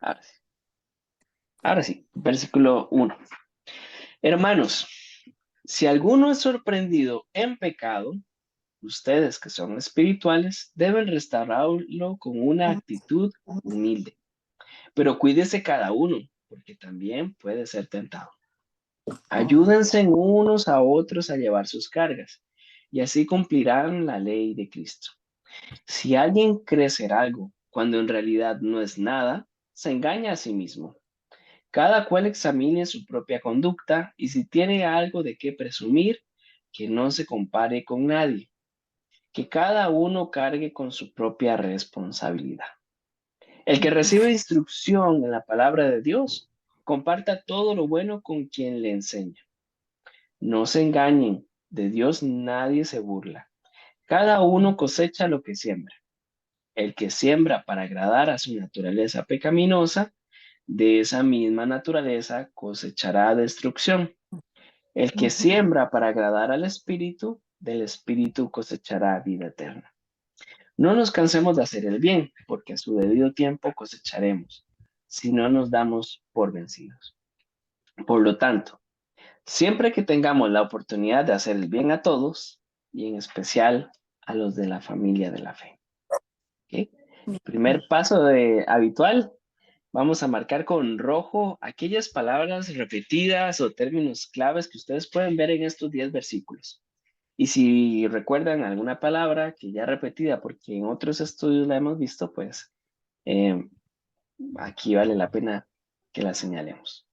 Ahora sí. Ahora sí, versículo 1. Hermanos, si alguno es sorprendido en pecado, ustedes que son espirituales deben restaurarlo con una actitud humilde. Pero cuídese cada uno, porque también puede ser tentado. Ayúdense unos a otros a llevar sus cargas, y así cumplirán la ley de Cristo. Si alguien cree ser algo cuando en realidad no es nada, se engaña a sí mismo. Cada cual examine su propia conducta y si tiene algo de qué presumir, que no se compare con nadie, que cada uno cargue con su propia responsabilidad. El que recibe instrucción en la palabra de Dios, comparta todo lo bueno con quien le enseña. No se engañen, de Dios nadie se burla. Cada uno cosecha lo que siembra. El que siembra para agradar a su naturaleza pecaminosa, de esa misma naturaleza cosechará destrucción. El que siembra para agradar al Espíritu, del Espíritu cosechará vida eterna. No nos cansemos de hacer el bien, porque a su debido tiempo cosecharemos, si no nos damos por vencidos. Por lo tanto, siempre que tengamos la oportunidad de hacer el bien a todos, y en especial a los de la familia de la fe. ¿Ok? Primer paso habitual, vamos a marcar con rojo aquellas palabras repetidas o términos claves que ustedes pueden ver en estos 10 versículos. Y si recuerdan alguna palabra que ya repetida, porque en otros estudios la hemos visto, pues eh, aquí vale la pena que la señalemos.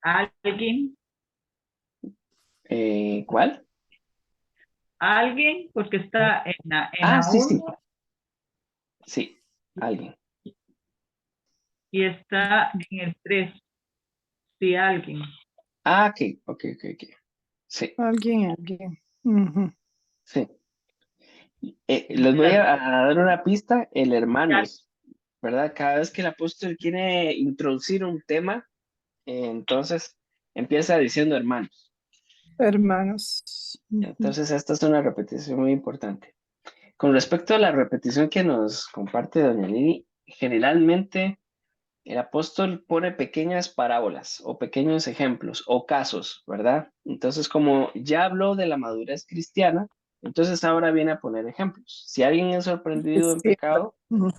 Alguien, ¿Cuál? alguien, porque está en Ah, la sí, sí, 1 sí, alguien. y está en el 3. Sí, alguien. Ah, ok, ok, ok, ok. Sí, Alguien. Ujú. sí. Les voy Las- a dar una pista, el hermanos, ¿verdad? Cada vez que el apóstol quiere introducir un tema, entonces empieza diciendo hermanos. Hermanos. Ujú. Entonces, esta es una repetición muy importante. Con respecto a la repetición que nos comparte doña Lili, generalmente el apóstol pone pequeñas parábolas o pequeños ejemplos o casos, ¿verdad? Entonces, como ya habló de la madurez cristiana, entonces ahora viene a poner ejemplos. Si alguien es sorprendido Es en cierto. pecado Ujú.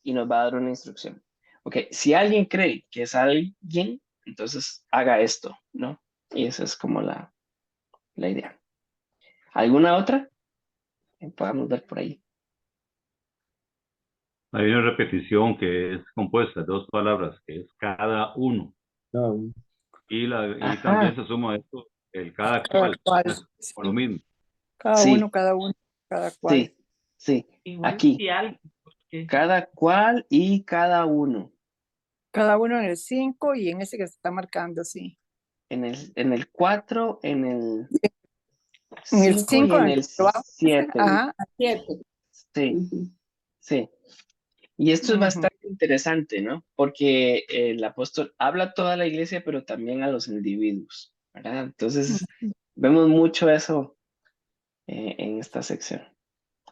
y nos va a dar una instrucción. Ok, si alguien cree que es alguien, entonces haga esto, ¿no? Y esa es como la idea. ¿Alguna otra que podamos ver por ahí? Hay una repetición que es compuesta de dos palabras, que es cada uno. No. Y también Ajá, se suma esto, el cada Cada cual, cual. es por lo Sí. mismo. sí, Cada uno, cada cual. sí, sí. Igual Aquí, si alguien, porque cada cual y cada uno. Cada uno en el 5 y en ese que se está marcando, sí. En el 4, en el En el 5 y 5 en en el el que lo vamos a hacer. 7. Ajá, 7. Sí, sí. Y esto es bastante interesante, ¿no? Porque el apóstol habla a toda la iglesia, pero también a los individuos, ¿verdad? Entonces, vemos mucho eso en esta sección.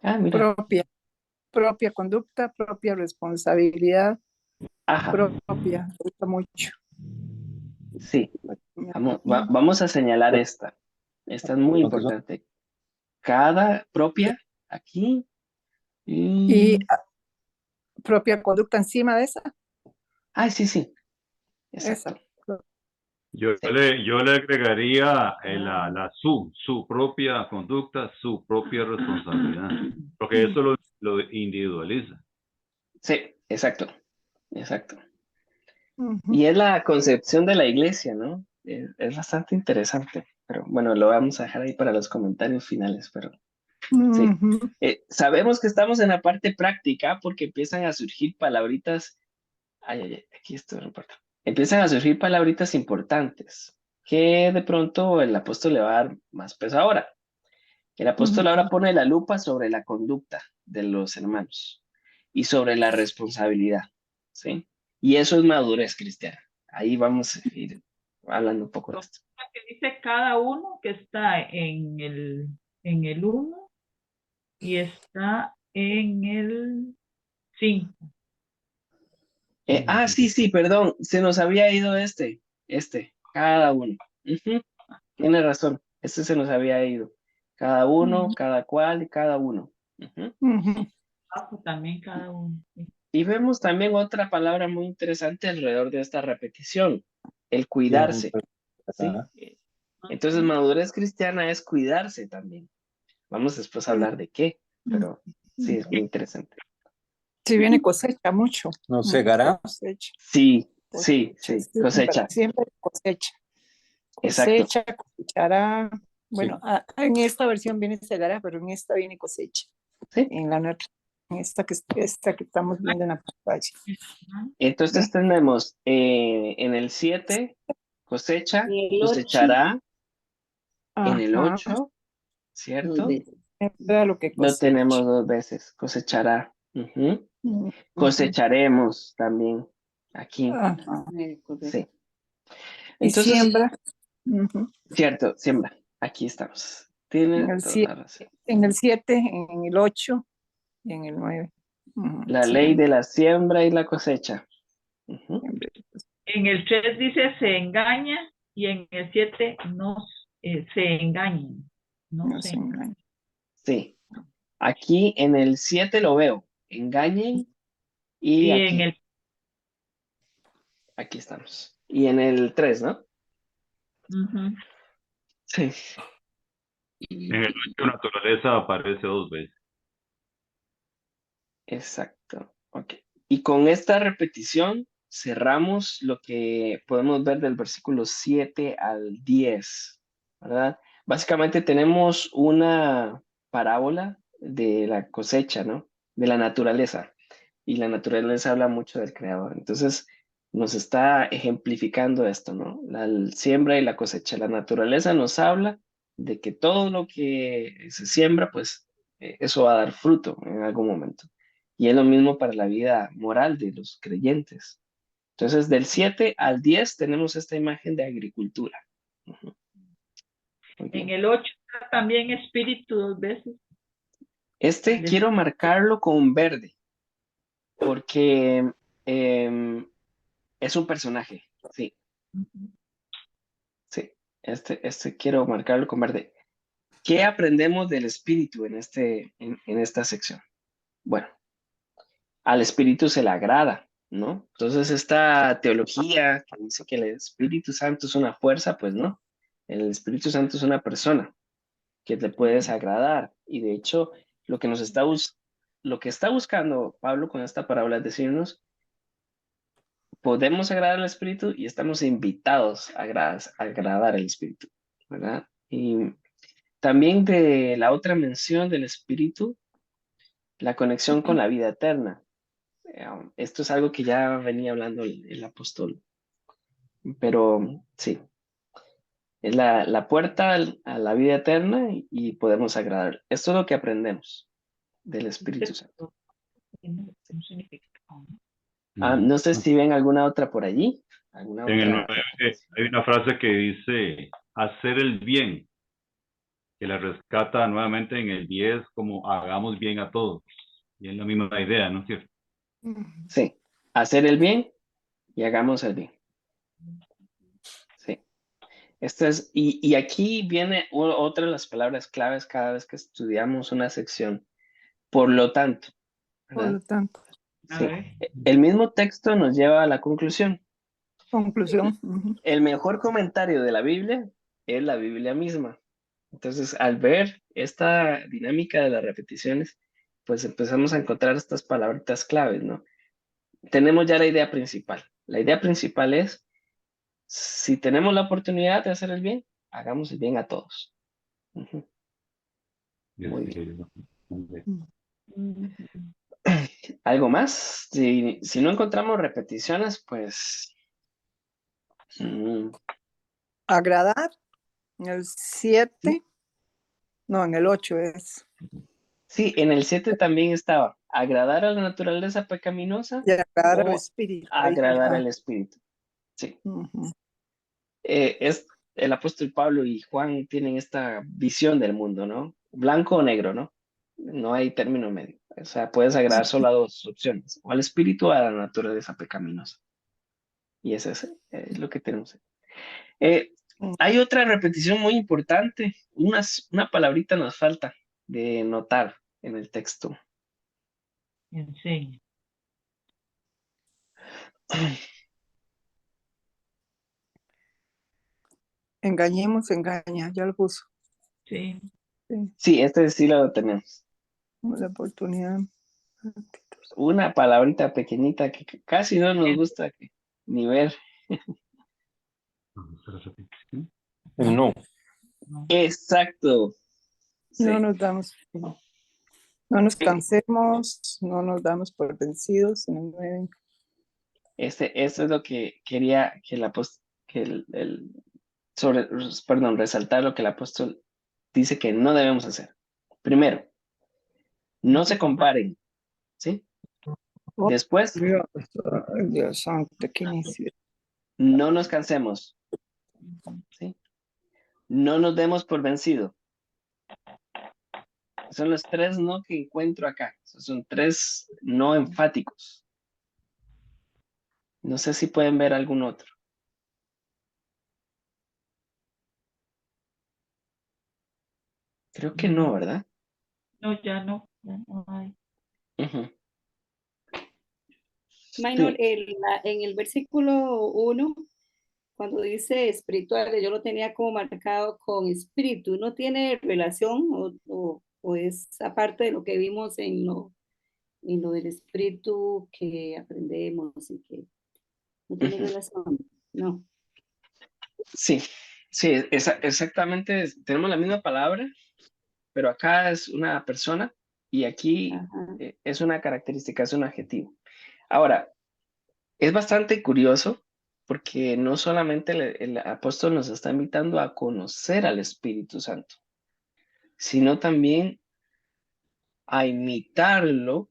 Ah, mira. Propia conducta, propia responsabilidad, Ajá, propia. Me gusta mucho. sí. Vamos a señalar esta. Esta es muy Aunque son importante. Cada propia, aquí. Y Y... propia conducta encima de esa. Ah, sí, sí. Esa. Exacto. Yo Sí. le, yo le agregaría su propia conducta, su propia responsabilidad, porque eso lo individualiza. Sí, exacto. Exacto. Ujú. Y es la concepción de la iglesia, ¿no? Es bastante interesante. Pero bueno, lo vamos a dejar ahí para los comentarios finales, pero sí. Ujú. Sabemos que estamos en la parte práctica porque empiezan a surgir palabritas. Ay, ay, ay, aquí estoy reportando. Empiezan a surgir palabritas importantes que de pronto el apóstol le va a dar más peso ahora. El apóstol Ujú. ahora pone la lupa sobre la conducta de los hermanos y sobre la responsabilidad, ¿sí? Y eso es madurez cristiana. Ahí vamos a ir hablando un poco de lo esto. que dice cada uno que está en el 1 y está en el 5. Sí, perdón, se nos había ido cada uno. Ujú, tiene razón, este se nos había ido. Cada uno, cada cual y cada uno. Ujú. Ujú. Pues también cada uno. Sí. Y vemos también otra palabra muy interesante alrededor de esta repetición, el cuidarse, ¿sí? Entonces, madurez cristiana es cuidarse también. Vamos después a hablar de qué, pero sí, es muy interesante. Sí, viene cosecha mucho. ¿No segará? Cosecha, Sí, siembra, cosecha, siempre cosecha. exacto. Cosecha, cosechará. Bueno, en esta versión viene segará, pero en esta viene cosecha. Sí. En la nuestra, en esta que estamos viendo en la pantalla. Entonces tenemos en el 7, cosecha, En el 8, cosechará. En el Ajá. 8, 2 ¿cierto? veces. Siembra lo que Lo cosecha. tenemos 2 veces, cosechará. Ujú. Ujú. Cosecharemos también aquí. Ajá. Correcto. Sí. Y Entonces, siembra. Ujú. cierto, siembra. Aquí estamos. Tiene En el toda la 7, razón. en el 7, en el 8 y en el 9. Ujú. La ley de la siembra y la cosecha. Ujú. Siembra. En el 3 dice se engaña y en el 7 no se engañen. No No se se engañe. Sí. Aquí en el 7 lo veo. Engañen y Y aquí. en el Aquí estamos. Y en el 3, ¿no? ujú, Sí. En el 8 naturaleza aparece 2 veces. Exacto. Ok. Y con esta repetición cerramos lo que podemos ver del versículo 7 al 10, ¿verdad? Básicamente tenemos una parábola de la cosecha, ¿no? De la naturaleza. Y la naturaleza habla mucho del creador. Entonces, nos está ejemplificando esto, ¿no? La siembra y la cosecha. La naturaleza nos habla de que todo lo que se siembra, pues eso va a dar fruto en algún momento. Y es lo mismo para la vida moral de los creyentes. Entonces, del 7 al 10 tenemos esta imagen de agricultura. Ujú. Muy en bien. el 8 también espíritu 2 veces. Quiero marcarlo con verde, porque es un personaje. Sí, Ujú. sí. Quiero marcarlo con verde. ¿Qué aprendemos del espíritu en esta sección? Bueno, al espíritu se le agrada, ¿no? Entonces esta teología que dice que el Espíritu Santo es una fuerza, pues no. El Espíritu Santo es una persona que te puede desagradar. Y de hecho, lo que lo que está buscando Pablo con esta parábola es decirnos, podemos agradar al Espíritu y estamos invitados a agradar al Espíritu, ¿verdad? Y también de la otra mención del Espíritu, la conexión con la vida eterna. Esto es algo que ya venía hablando el apóstol, pero sí, es la puerta a la vida eterna y podemos agradar. Esto es lo que aprendemos del Espíritu Santo. Tiene un significado, ¿no? No sé si ven alguna otra por allí, alguna En el otra 9 repetición. hay una frase que dice hacer el bien, que la rescata nuevamente en el 10 como hagamos bien a todos. Y es la misma idea, ¿no es cierto? Sí, hacer el bien y hagamos el bien. Sí. Y aquí viene otra de las palabras claves cada vez que estudiamos una sección. Por lo tanto, Por ¿verdad? lo tanto, A Sí. ver. El mismo texto nos lleva a la conclusión. conclusión. Ujú. El mejor comentario de la Biblia es la Biblia misma. Entonces, al ver esta dinámica de las repeticiones, pues empezamos a encontrar estas palabritas claves, ¿no? Tenemos ya la idea principal. La idea principal es, si tenemos la oportunidad de hacer el bien, hagamos el bien a todos. Ujú. Muy bien. Ujú. ¿Algo más? Si no encontramos repeticiones, pues Agradar, en el 7, no, en el 8 es. sí, en el 7 también estaba agradar a la naturaleza pecaminosa Y agradar al o espíritu. Ahí, agradar ajá. al espíritu. Sí. Ujú. Es el apóstol Pablo y Juan tienen esta visión del mundo, ¿no? Blanco o negro, ¿no? No hay término medio. O sea, puedes agregar solo a dos opciones, o al espíritu o a la naturaleza pecaminosa. Y ese es lo que tenemos. Eh, Mm. Hay otra repetición muy importante. Una palabrita nos falta de notar en el texto. Enseña. Engañemos, engaña, ya lo puso. Sí. Sí, Sí, este sí lo tenemos. la oportunidad. Una palabrita pequeñita que casi no nos gusta ni ver. El no. No. Exacto. No Sí. nos damos, no nos cansemos, no nos damos por vencidos en el 9. Eso es lo que quería que perdón, resaltar lo que el apóstol dice que no debemos hacer. Primero, no se comparen, ¿sí? Después, Dios, ay, Dios santo, qué inicio. no nos cansemos, ¿sí? No nos demos por vencido. Son los tres no que encuentro acá. Son tres no enfáticos. No sé si pueden ver algún otro. Creo que no, ¿verdad? No, ya no. Ya no hay. Ujú. Minor, Sí. en el versículo 1, cuando dice espirituales, yo lo tenía como marcado con espíritu. ¿No tiene relación o es aparte de lo que vimos en lo del espíritu que aprendemos y que no tiene Ujú. relación? No. Sí, sí, exactamente. Tenemos la misma palabra, pero acá es una persona y aquí Ajá. es una característica, es un adjetivo. Ahora, es bastante curioso porque no solamente el apóstol nos está invitando a conocer al Espíritu Santo, sino también a imitarlo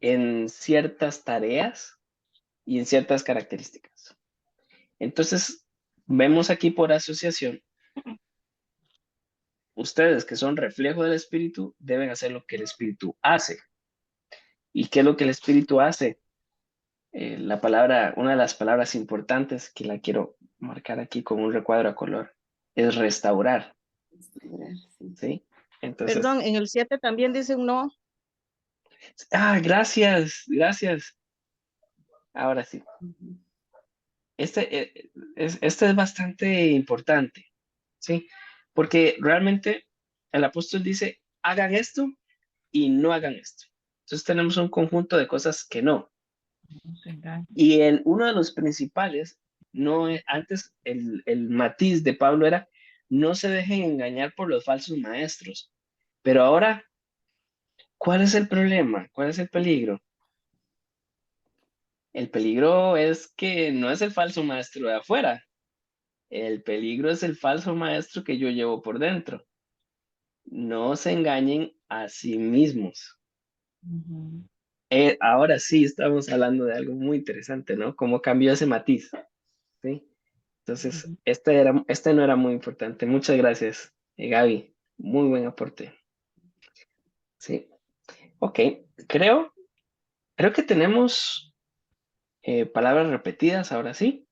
en ciertas tareas y en ciertas características. Entonces, vemos aquí por asociación, ustedes que son reflejo del Espíritu deben hacer lo que el Espíritu hace. ¿Y qué es lo que el Espíritu hace? Una de las palabras importantes que la quiero marcar aquí con un recuadro a color es restaurar, Sí. ¿sí? Entonces, Perdón, en el 7 también dice un no. gracias. Ahora sí, Ujú. este es bastante importante, ¿sí? Porque realmente el apóstol dice, hagan esto y no hagan esto. Entonces tenemos un conjunto de cosas que no. No se engañe. Y uno de los principales, antes el matiz de Pablo era, no se dejen engañar por los falsos maestros. Pero ahora, ¿cuál es el problema? ¿Cuál es el peligro? El peligro es que no es el falso maestro de afuera. El peligro es el falso maestro que yo llevo por dentro. No se engañen a sí mismos. Ujú. Ahora sí estamos hablando de algo muy interesante, ¿no? Cómo cambió ese matiz, ¿sí? Entonces, Ujú. este no era muy importante. Muchas gracias, Gaby. Muy buen aporte. Sí. Ok, creo que tenemos palabras repetidas ahora sí.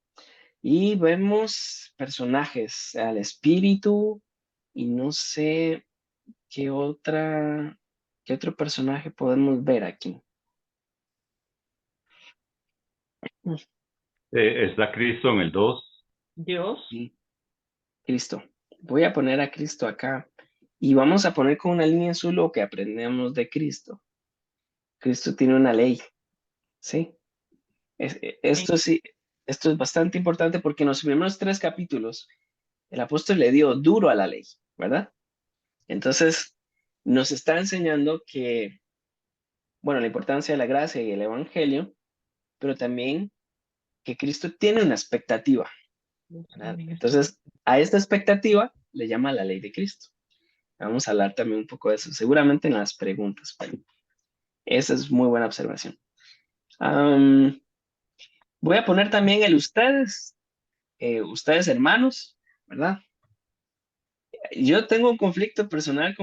Y vemos personajes, al espíritu, y no sé qué otro personaje podemos ver aquí. Está Cristo en el 2. Dios. Sí, Cristo. Voy a poner a Cristo acá y vamos a poner con una línea azul lo que aprendemos de Cristo. Cristo tiene una ley, ¿sí? Esto sí, esto es bastante importante porque en los primeros 3 capítulos el apóstol le dio duro a la ley, ¿verdad? Entonces nos está enseñando que, bueno, la importancia de la gracia y el evangelio, pero también que Cristo tiene una expectativa, Dios ¿verdad? también está. Entonces, a esta expectativa le llama la ley de Cristo. Vamos a hablar también un poco de eso, seguramente en las preguntas, pero esa es muy buena observación. Voy a poner también el ustedes hermanos, ¿verdad? Yo tengo un conflicto personal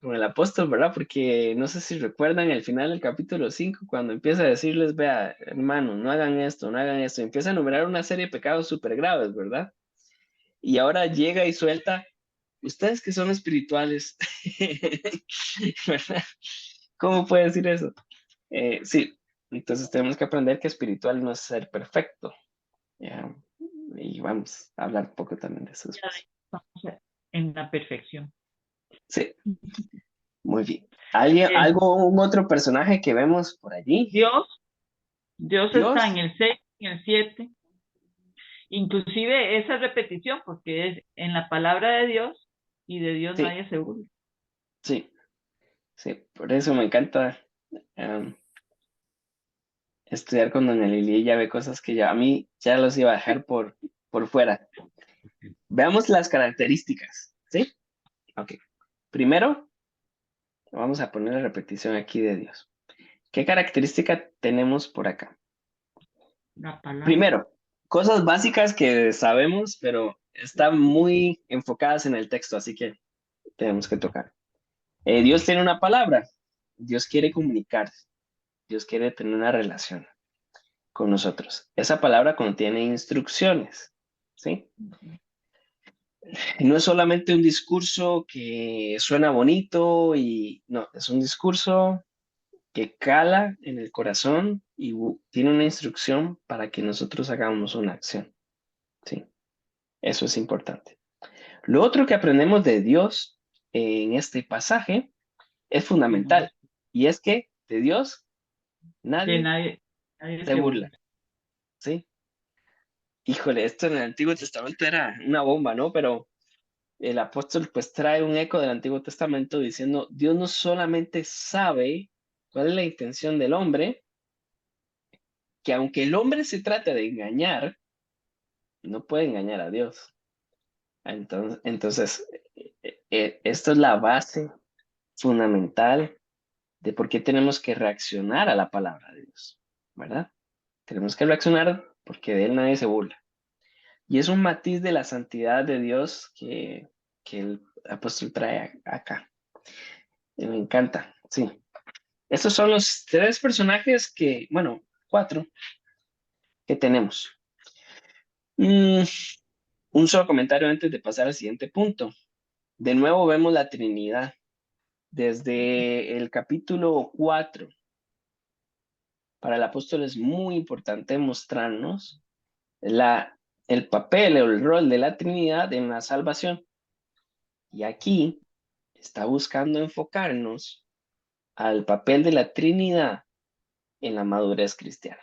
con el apóstol, ¿verdad? Porque no sé si recuerdan el final del capítulo 5, cuando empieza a decirles, vea, hermano, no hagan esto, no hagan esto. Empieza a enumerar una serie de pecados súper graves, ¿verdad? Y ahora llega y suelta, ustedes que son espirituales, ¿verdad? ¿Cómo puede decir eso? Sí, entonces tenemos que aprender que espiritual no es ser perfecto. Ya, y vamos a hablar un poco también de eso después. En la perfección. Sí, muy bien. ¿Alguien, un otro personaje que vemos por allí? Dios está en el 6, en el 7. Inclusive esa repetición, porque es en la palabra de Dios y de Dios Sí. nadie se burla. Sí, sí, por eso me encanta estudiar con doña Lili. Ella ve cosas que a mí ya los iba a dejar por fuera. Veamos las características, ¿sí? Ok. Primero, vamos a poner la repetición aquí de Dios. ¿Qué característica tenemos por acá? La palabra. Primero, cosas básicas que sabemos, pero están muy enfocadas en el texto, así que tenemos que tocar. Dios tiene una palabra. Dios quiere comunicar. Dios quiere tener una relación con nosotros. Esa palabra contiene instrucciones, ¿sí? No es solamente un discurso que suena bonito y no, es un discurso que cala en el corazón y tiene una instrucción para que nosotros hagamos una acción, ¿sí? Eso es importante. Lo otro que aprendemos de Dios en este pasaje es fundamental y es que de Dios nadie nadie se burla, ¿sí? Híjole, esto en el Antiguo Testamento era una bomba, ¿no? Pero el apóstol pues trae un eco del Antiguo Testamento diciendo, Dios no solamente sabe cuál es la intención del hombre, que aunque el hombre se trate de engañar, no puede engañar a Dios. Entonces, esto es la base fundamental de por qué tenemos que reaccionar a la palabra de Dios, ¿verdad? Tenemos que reaccionar porque de él nadie se burla. Y es un matiz de la santidad de Dios que el apóstol trae acá. Y me encanta, sí. Estos son los 3 personajes que, bueno, 4 que tenemos. Un solo comentario antes de pasar al siguiente punto. De nuevo vemos la Trinidad. Desde el capítulo 4, para el apóstol es muy importante mostrarnos el papel o el rol de la Trinidad en la salvación. Y aquí está buscando enfocarnos al papel de la Trinidad en la madurez cristiana.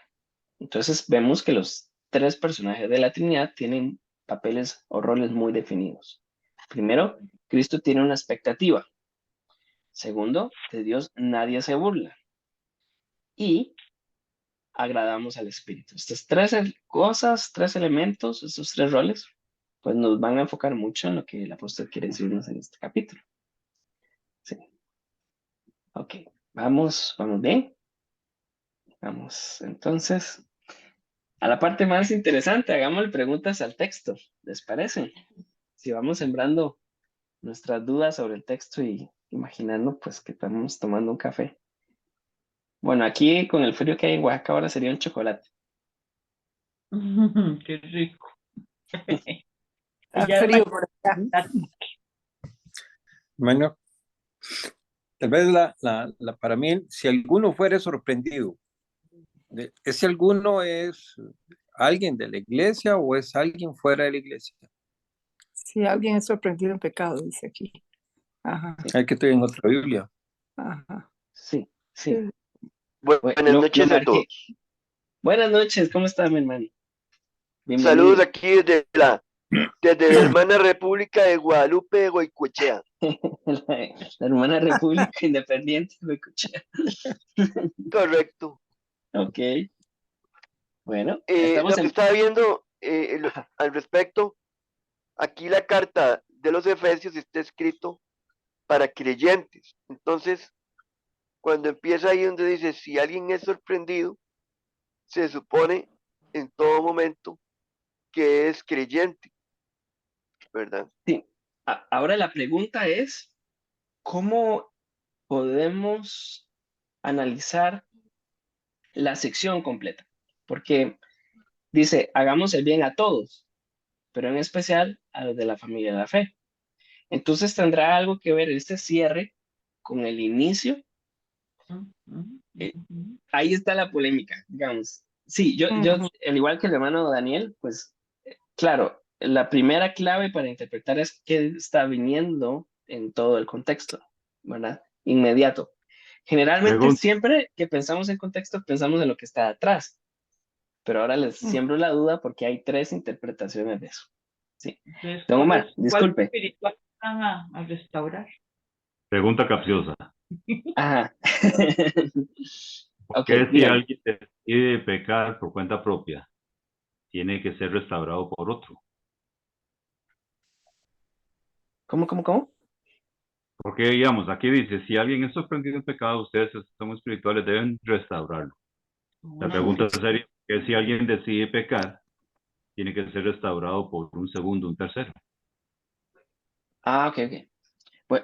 Entonces vemos que los 3 personajes de la Trinidad tienen papeles o roles muy definidos. Primero, Cristo tiene una expectativa. Segundo, de Dios nadie se burla. Y agradamos al Espíritu. Estas 3 cosas, 3 elementos, estos 3 roles, pues nos van a enfocar mucho en lo que el apóstol quiere decirnos en este capítulo. Sí. Ok, vamos bien. Vamos, entonces, a la parte más interesante, hagamos preguntas al texto, ¿les parece? Si vamos sembrando nuestras dudas sobre el texto y imaginando pues que estamos tomando un café. Bueno, aquí con el frío que hay en Oaxaca ahora sería un chocolate. Qué rico. Está frío por acá. Bueno, tal vez para mí, si alguno fuera sorprendido, ¿ese alguno es alguien de la iglesia o es alguien fuera de la iglesia? Si alguien es sorprendido en pecado, dice aquí. Ajá, Hay que estoy en otra Biblia. ajá. Sí. Buenas noches a todos. Buenas noches, ¿cómo está mi hermano? Bienvenido. Saludos aquí desde la hermana República de Guadalupe de Goicoechea. la hermana República Independiente de Goicoechea. Correcto. Ok. Bueno, Lo que estaba viendo al respecto, aquí la carta de los Efesios está escrito para creyentes. Entonces, cuando empieza ahí donde dice, si alguien es sorprendido, se supone en todo momento que es creyente, ¿verdad? Sí. Ahora la pregunta es, ¿cómo podemos analizar la sección completa, porque dice, hagamos el bien a todos, pero en especial a los de la familia de la fe. Entonces tendrá algo que ver este cierre con el inicio. Ahí está la polémica, digamos. Sí, yo, al igual que el hermano Daniel, pues, claro, la primera clave para interpretar es qué está viniendo en todo el contexto, ¿verdad? Inmediato. Generalmente Pregunta. siempre que pensamos en contexto, pensamos en lo que está atrás, pero ahora les siembro la duda porque hay tres interpretaciones de eso. Sí. Entonces, Don Omar, ¿cuál disculpe. espiritual van a restaurar? Pregunta capciosa. Ajá. ¿Por Ok, qué si dígame. alguien decide pecar por cuenta propia, tiene que ser restaurado por otro? ¿Cómo? Porque, digamos, aquí dice, si alguien es sorprendido en pecado, ustedes son espirituales, deben restaurarlo. La pregunta sería, ¿por qué si alguien decide pecar, tiene que ser restaurado por un segundo, un tercero? Ah, ok.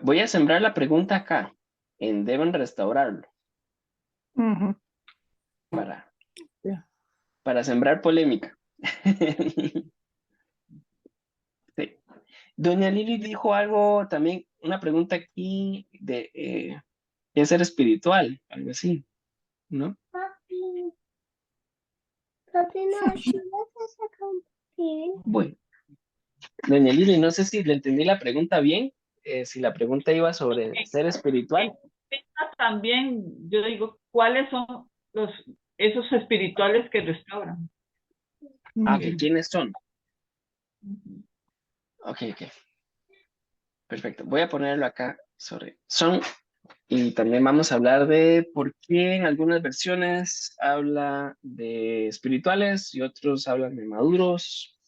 Voy a sembrar la pregunta acá, en deben restaurarlo, Ujú. para, Ya. para sembrar polémica. Sí. Doña Lili dijo algo también, una pregunta aquí de ¿qué es ser espiritual? Algo así, ¿no? Papi, ¿no ayudas a compartir? Bueno, doña Lili, no sé si le entendí la pregunta bien, si la pregunta iba sobre ser espiritual. También, yo digo, ¿cuáles son esos espirituales que restauran? Ah, ok, ¿quiénes son? Ok. Perfecto. Voy a ponerlo acá sobre son. Y también vamos a hablar de por qué en algunas versiones habla de espirituales y otros hablan de maduros.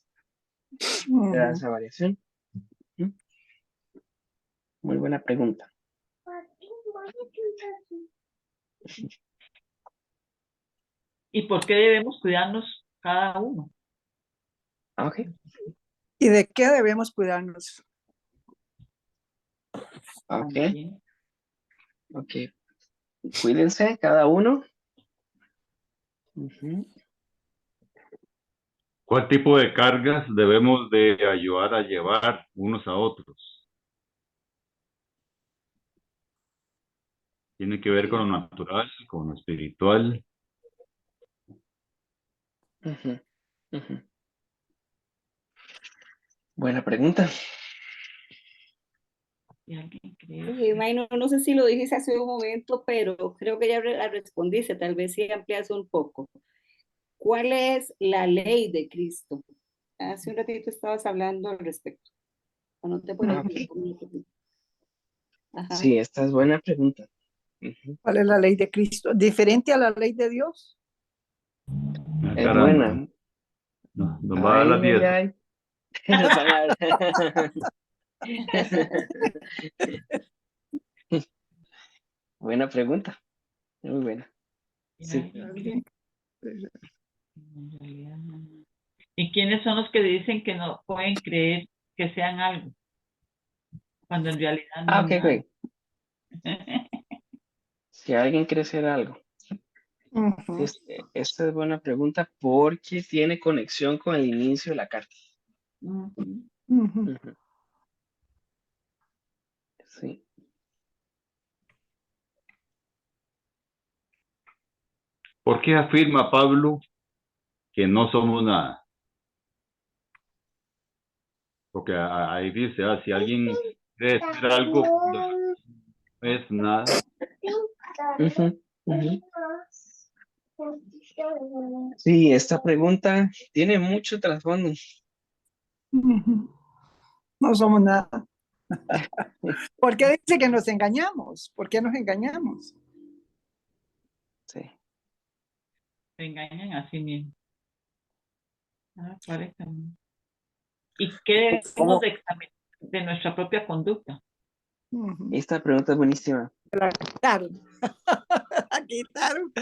¿Te esa variación? ¿Mm? Muy buena pregunta. ¿Y por qué debemos cuidarnos cada uno? Ok. ¿Y de qué debemos cuidarnos? Ok. También. Ok. Cuídense cada uno. Ujú. ¿Cuál tipo de cargas debemos de ayudar a llevar unos a otros? Tiene que ver con lo natural, con lo espiritual. Ujú. Ujú. Buena pregunta. ¿Y alguien cree? No sé si lo dijiste hace un momento, pero creo que ya la respondiste, tal vez si amplias un poco. ¿Cuál es la ley de Cristo? Hace un ratito estabas hablando al respecto. Anoté por ahí. Ok. Ajá. Sí, esta es buena pregunta. Ujú. ¿Cuál es la ley de Cristo? ¿Diferente a la ley de Dios? Ah, Es caramba. buena. Nos va a dar las 10. Ay. Nos van a dar. Buena pregunta. Muy buena. Sí. ¿Alguien cree? En realidad, no. ¿Y quiénes son los que dicen que no pueden creer que sean algo? Cuando en realidad no Ah, es ok, nada. ok. Si alguien quiere hacer algo. Ujú. Esta es buena pregunta porque tiene conexión con el inicio de la carta. Ujú. Ujú. Ujú. Sí. ¿Por qué afirma Pablo que no somos nada? Porque ahí dice, si alguien cree ser algo, no es nada. Ujú, ujú. Sí, esta pregunta tiene mucho trasfondo. Ujú. No somos nada. ¿Por qué dice que nos engañamos? ¿Por qué nos engañamos? Sí. Se engañan a sí mismos. ¿Cuál es ¿Y qué debemos ¿Cómo? de examinar de nuestra propia conducta? Ujú. Esta pregunta es buenísima. La quitaron. La quitaron.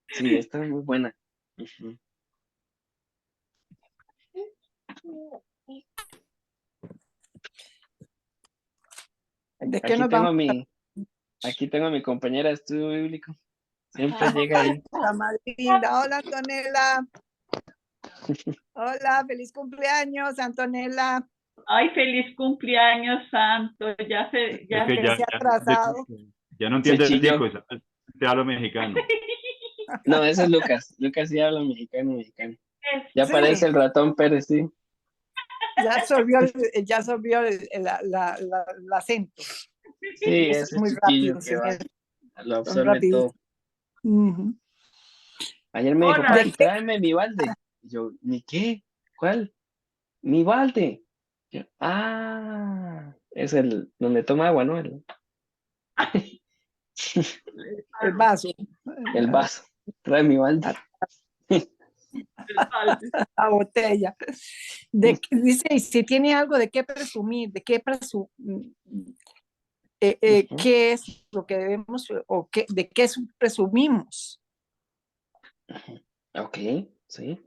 Sí, esta es muy buena. Ujú. ¿De qué Aquí nos tengo vamos? aquí tengo a mi compañera de estudio bíblico. Siempre llega ahí. La más linda. Hola, Antonella. Hola, feliz cumpleaños, Antonella. Ay, feliz cumpleaños, santo. Ya Es ya que Se ha atrasado. ya no Se entiende chilló. Nico, te habla mexicano. No, ese es Lucas. Lucas sí habla mexicano. Ya Sí, parece el ratón Pérez, sí. ya absorbió el acento. Sí, Es ese muy chiquillo rápido, que va. Lo son absorbe rápidos. todo. Ayer me dijo, Hola. papi, tráeme mi balde. Y yo, ¿mi qué? ¿Cuál? Mi balde. Yo, es el donde toma agua, ¿no? El vaso, El vaso. Trae mi balde. la botella. Dice, y si tiene algo de qué presumir, de qué qué es lo que debemos o de qué presumimos. Ok, sí.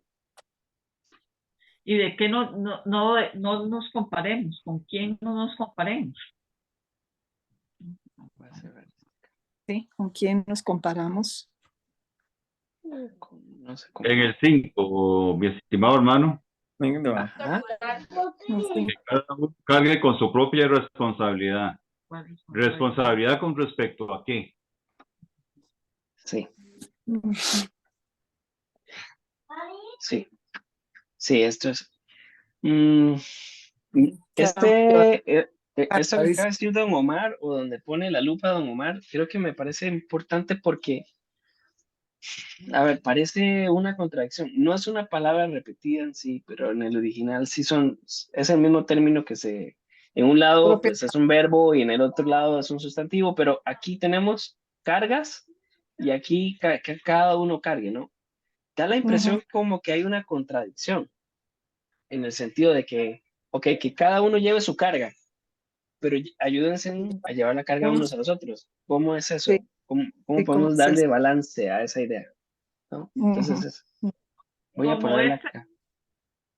Y de qué no nos comparemos, con quién no nos comparemos. ¿Sí? ¿Con quién nos comparamos? No sé cómo. En el 5, mi estimado hermano, Ajá. que cada uno cargue con su propia responsabilidad. ¿Responsabilidad con respecto a qué? Sí. Sí. Sí, esto es. Esto que acaba de decir Don Omar, o donde pone la lupa Don Omar, creo que me parece importante porque, a ver, parece una contradicción. No es una palabra repetida en sí, pero en el original sí es el mismo término en un lado pues es un verbo y en el otro lado es un sustantivo, pero aquí tenemos cargas y aquí cada uno cargue, ¿no? Da la impresión como que hay una contradicción en el sentido de que, ok, que cada uno lleve su carga, pero ayúdense a llevar la carga unos a los otros. ¿Cómo es eso? Sí, ¿Cómo ¿cómo podemos es eso? darle balance a esa idea? ¿No? Entonces, voy a ponerla acá.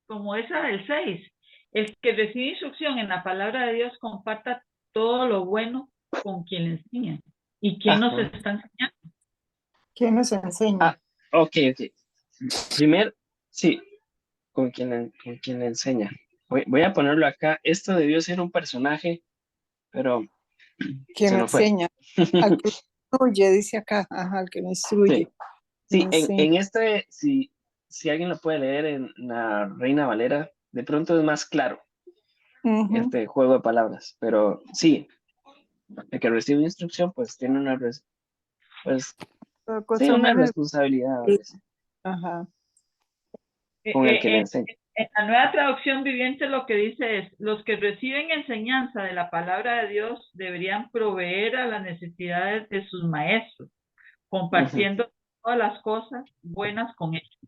Como esa del 6. El que recibe instrucción en la palabra de Dios comparta todo lo bueno con quien le enseña. ¿Y quién nos está enseñando? ¿Quién nos enseña? Ok. Primero, sí, con quien le enseña. Voy a ponerlo acá. Esto debió ser un personaje, pero ¿Quién se me nos fue. enseña? Al que me instruye, dice acá. Ajá, al que me instruye. Sí, en este, si alguien lo puede leer en la Reina Valera, de pronto es más claro este juego de palabras, pero sí, el que recibe instrucción, pues tiene una responsabilidad Ajá. con el que le enseña. En la Nueva Traducción Viviente lo que dice es, los que reciben enseñanza de la palabra de Dios deberían proveer a las necesidades de sus maestros, compartiendo todas las cosas buenas con ellos.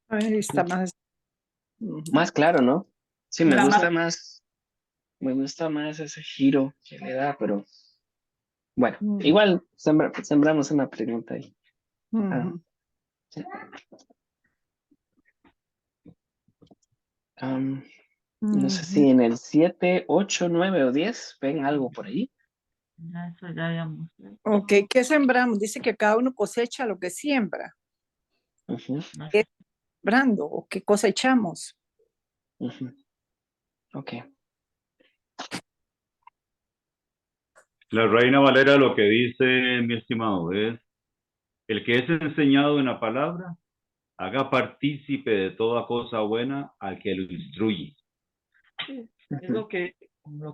Ahí está más. Más claro, ¿no? Sí, me gusta más. Me gusta más ese giro que le da, pero bueno, igual sembramos una pregunta ahí. Sí. No sé si en el 7, 8, 9 o 10 ven algo por ahí. Eso ya habíamos. Ok, ¿qué sembramos? Dice que cada uno cosecha lo que siembra. ¿Qué sembrando o qué cosechamos? Ok. La Reina Valera lo que dice, mi estimado, es el que es enseñado en la palabra, haga partícipe de toda cosa buena al que lo instruye. Es lo que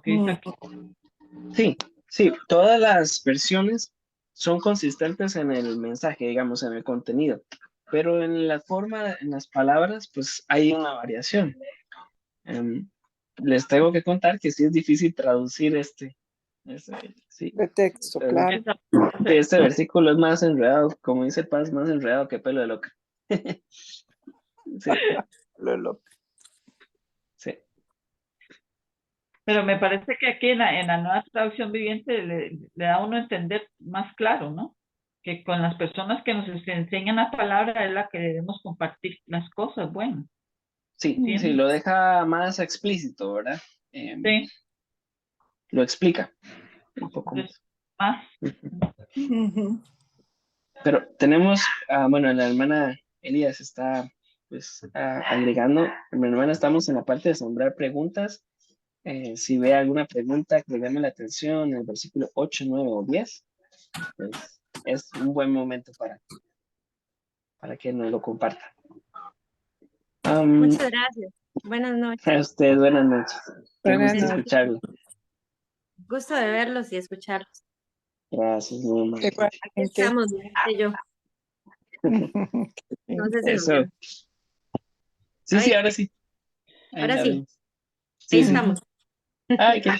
dice aquí. Sí, todas las versiones son consistentes en el mensaje, digamos, en el contenido, pero en la forma, en las palabras, pues hay una variación. Les tengo que contar que sí es difícil traducir sí. De texto, claro. Este versículo es más enredado, como dice Paz, más enredado que pelo de loca. Sí. Sí. Pero me parece que aquí en la Nueva Traducción Viviente le da a uno a entender más claro, ¿no? Que con las personas que nos enseñan la palabra es la que debemos compartir las cosas buenas. Sí, lo deja más explícito, ¿verdad? Sí. lo explica un poco más. Más. Ujú. Pero tenemos, bueno, la hermana Elías está pues agregando. Mi hermana, estamos en la parte de sembrar preguntas. Si ve alguna pregunta que le llame la atención en el versículo 8, 9 o 10, pues es un buen momento para que nos lo comparta. Muchas gracias. Buenas noches. A usted, buenas noches. Qué Buenas gusto noches. escucharlo. Gusto de verlos y escucharlos. Gracias, mi hermana. Aquí Igualmente. estamos, y yo. No sé si nos Eso. ven. Sí, sí, Ay, ahora sí. Ahí ahora la sí. vemos. Ahí Sí, sí. estamos. Ay, qué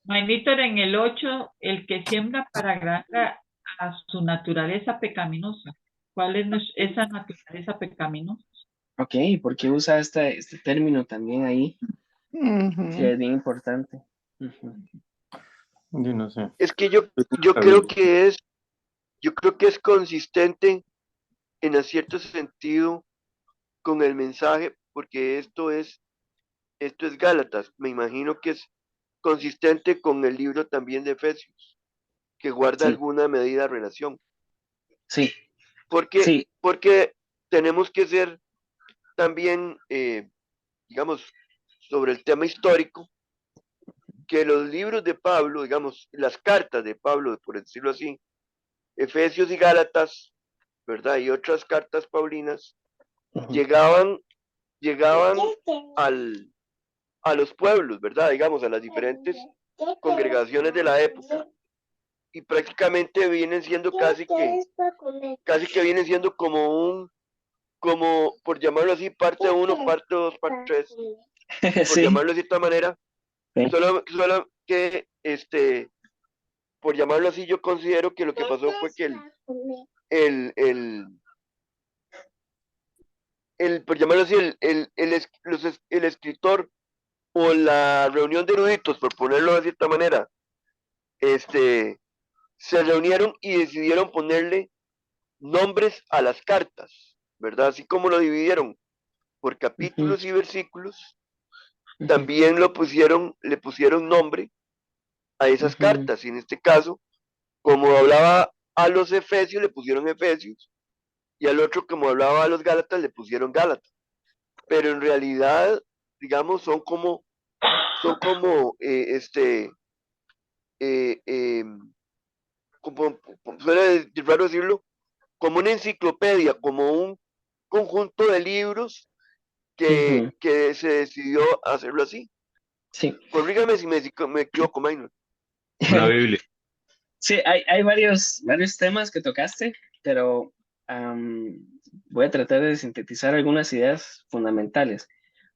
Mainitor, en el 8, el que siembra para agradar a su naturaleza pecaminosa. ¿Cuál es esa naturaleza pecaminosa? Ok, ¿por qué usa este término también ahí? Ujú. Sí, es bien importante. Ujú. Yo no sé. Es que yo creo que es consistente en cierto sentido con el mensaje, porque esto es Gálatas. Me imagino que es consistente con el libro también de Efesios, que guarda Sí, alguna medida de relación. sí, Porque, sí. porque tenemos que ser también, digamos, sobre el tema histórico, que los libros de Pablo, digamos, las cartas de Pablo, por decirlo así, Efesios y Gálatas, ¿verdad? Y otras cartas paulinas, Ujú. llegaban a los pueblos, ¿verdad? Digamos, a las diferentes congregaciones de la época. Y prácticamente vienen siendo casi que vienen siendo como, por llamarlo así, parte 1, parte 2, parte 3, por Sí, llamarlo de cierta manera. sí. Solo que, por llamarlo así, yo considero que lo que pasó fue que por llamarlo así, el escritor o la reunión de eruditos, por ponerlo de cierta manera, se reunieron y decidieron ponerle nombres a las cartas, ¿verdad? Así como lo dividieron por Ujú, capítulos y versículos, ujú, también le pusieron nombre a esas ujú, cartas. Y en este caso, como hablaba a los Efesios, le pusieron Efesios, y al otro, como hablaba a los Gálatas, le pusieron Gálatas. Pero en realidad, digamos, son como eh, eh, suena raro decirlo, como una enciclopedia, como un conjunto de libros ujú. que se decidió hacerlo así. Sí. Corrígame si me equivoco, Maynard. Una Biblia. Sí, hay varios temas que tocaste, pero am, voy a tratar de sintetizar algunas ideas fundamentales.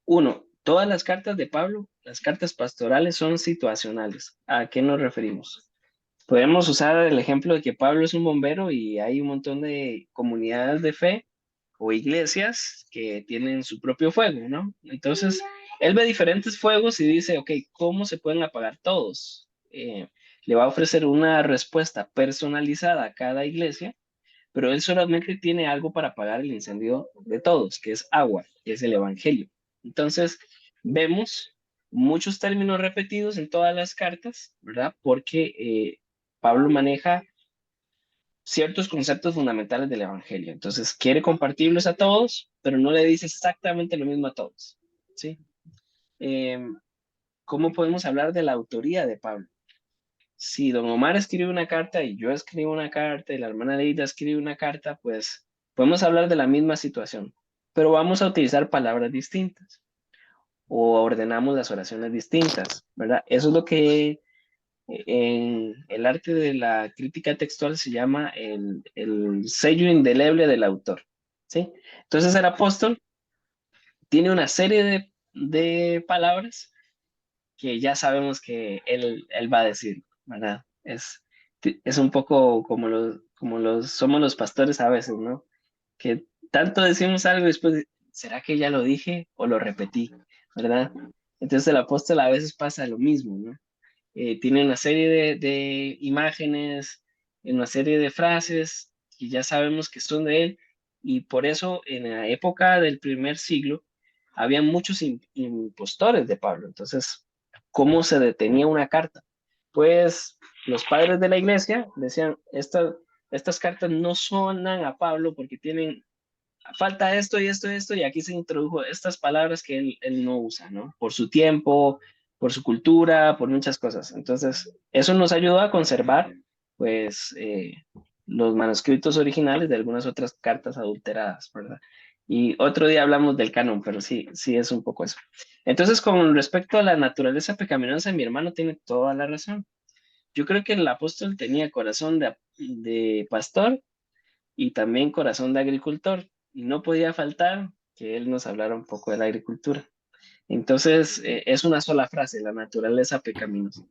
Uno, todas las cartas de Pablo, las cartas pastorales son situacionales. ¿A qué nos referimos? Podemos usar el ejemplo de que Pablo es un bombero y hay un montón de comunidades de fe o iglesias que tienen su propio fuego, ¿no? Entonces, él ve diferentes fuegos y dice, ok, ¿cómo se pueden apagar todos? Le va a ofrecer una respuesta personalizada a cada iglesia, pero él solamente tiene algo para apagar el incendio de todos, que es agua, que es el evangelio. Entonces, vemos muchos términos repetidos en todas las cartas, ¿verdad? Porque Pablo maneja ciertos conceptos fundamentales del Evangelio. Entonces, quiere compartirlos a todos, pero no le dice exactamente lo mismo a todos. ¿Sí? ¿Cómo podemos hablar de la autoría de Pablo? Si don Omar escribe una carta y yo escribo una carta y la hermana Leida escribe una carta, pues podemos hablar de la misma situación, pero vamos a utilizar palabras distintas o ordenamos las oraciones distintas, ¿verdad? Eso es lo que en el arte de la crítica textual se llama el sello indeleble del autor, ¿sí? Entonces el apóstol tiene una serie de palabras que ya sabemos que él va a decir, ¿verdad? Es un poco como somos los pastores a veces, ¿no? Que tanto decimos algo y después, ¿será que ya lo dije o lo repetí? ¿Verdad? Entonces el apóstol a veces pasa lo mismo, ¿no? Tiene una serie de imágenes, una serie de frases que ya sabemos que son de él, y por eso en la época del primer siglo había muchos impostores de Pablo. Entonces, cómo se detenía una carta. Pues los padres de la iglesia decían, estas cartas no sonan a Pablo porque tienen, falta esto y esto y esto, y aquí se introdujo estas palabras que él no usa, ¿no? Por su tiempo, por su cultura, por muchas cosas. Entonces, eso nos ayudó a conservar, pues, los manuscritos originales de algunas otras cartas adulteradas, ¿verdad? Y otro día hablamos del canon, pero sí, sí es un poco eso. Entonces, con respecto a la naturaleza pecaminosa, mi hermano tiene toda la razón. Yo creo que el apóstol tenía corazón de pastor y también corazón de agricultor, y no podía faltar que él nos hablara un poco de la agricultura. Entonces, es una sola frase, la naturaleza pecaminosa.